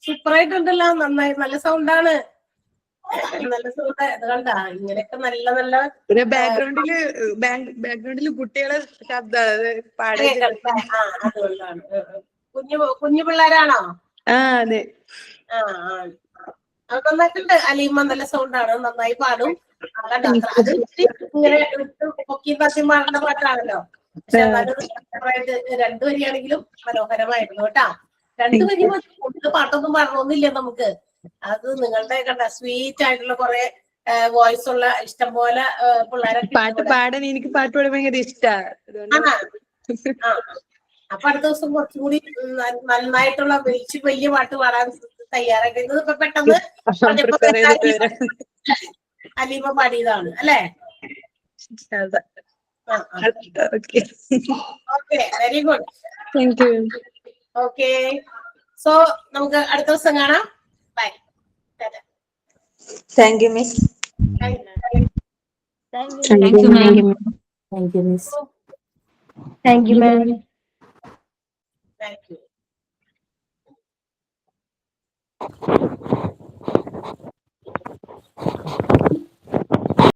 സൂപ്പറായിട്ടുണ്ടല്ലോ, നന്നായി, നല്ല സൗണ്ടാണ്. നല്ല സൗണ്ട്. അത് കണ്ട ഇങ്ങനെയൊക്കെ നല്ല നല്ല പിന്നെ ബാക്ക്ഗ്രൗണ്ടില് കുട്ടികളെ ശബ്ദം പാടേ. അതുകൊണ്ടാണ്. കുഞ്ഞു പിള്ളേരാണോ? അതെ. നന്നായിട്ടുണ്ട്. അലീമ നല്ല സൗണ്ടാണ്, നന്നായി പാടും. അത് ഇങ്ങനെ പൊക്കി തത്തി പാടുന്ന പാട്ടാണല്ലോ. പക്ഷെ എന്നാലും 2 വരിയാണെങ്കിലും മനോഹരമായിരുന്നു കേട്ടാ. 2 വരി കൂടുതൽ പാട്ടൊന്നും പാടണമെന്നില്ല നമുക്ക്. അത് നിങ്ങളുടെ കണ്ട സ്വീറ്റ് ആയിട്ടുള്ള കുറെ വോയിസ് ഉള്ള ഇഷ്ടം പോലെ പിള്ളേരൊക്കെ പാട്ട് പാടാൻ എനിക്ക് പാട്ട് പാടാൻ ഭയങ്കര ഇഷ്ടമാണ്. അപ്പൊ അടുത്ത ദിവസം കുറച്ചുകൂടി നന്നായിട്ടുള്ള വലിയ പാട്ട് പാടാൻ തയ്യാറായിട്ട് ഇപ്പൊ പെട്ടെന്ന് അലീമ പാടിയതാണ് അല്ലേ? Okay, very good. Thank you. Okay, so നമുക്ക് അടുത്ത ദിവസം കാണാം. Bye. Thank you miss. Thank you, ma'am. Thank you, miss. Thank you, ma'am. Thank you.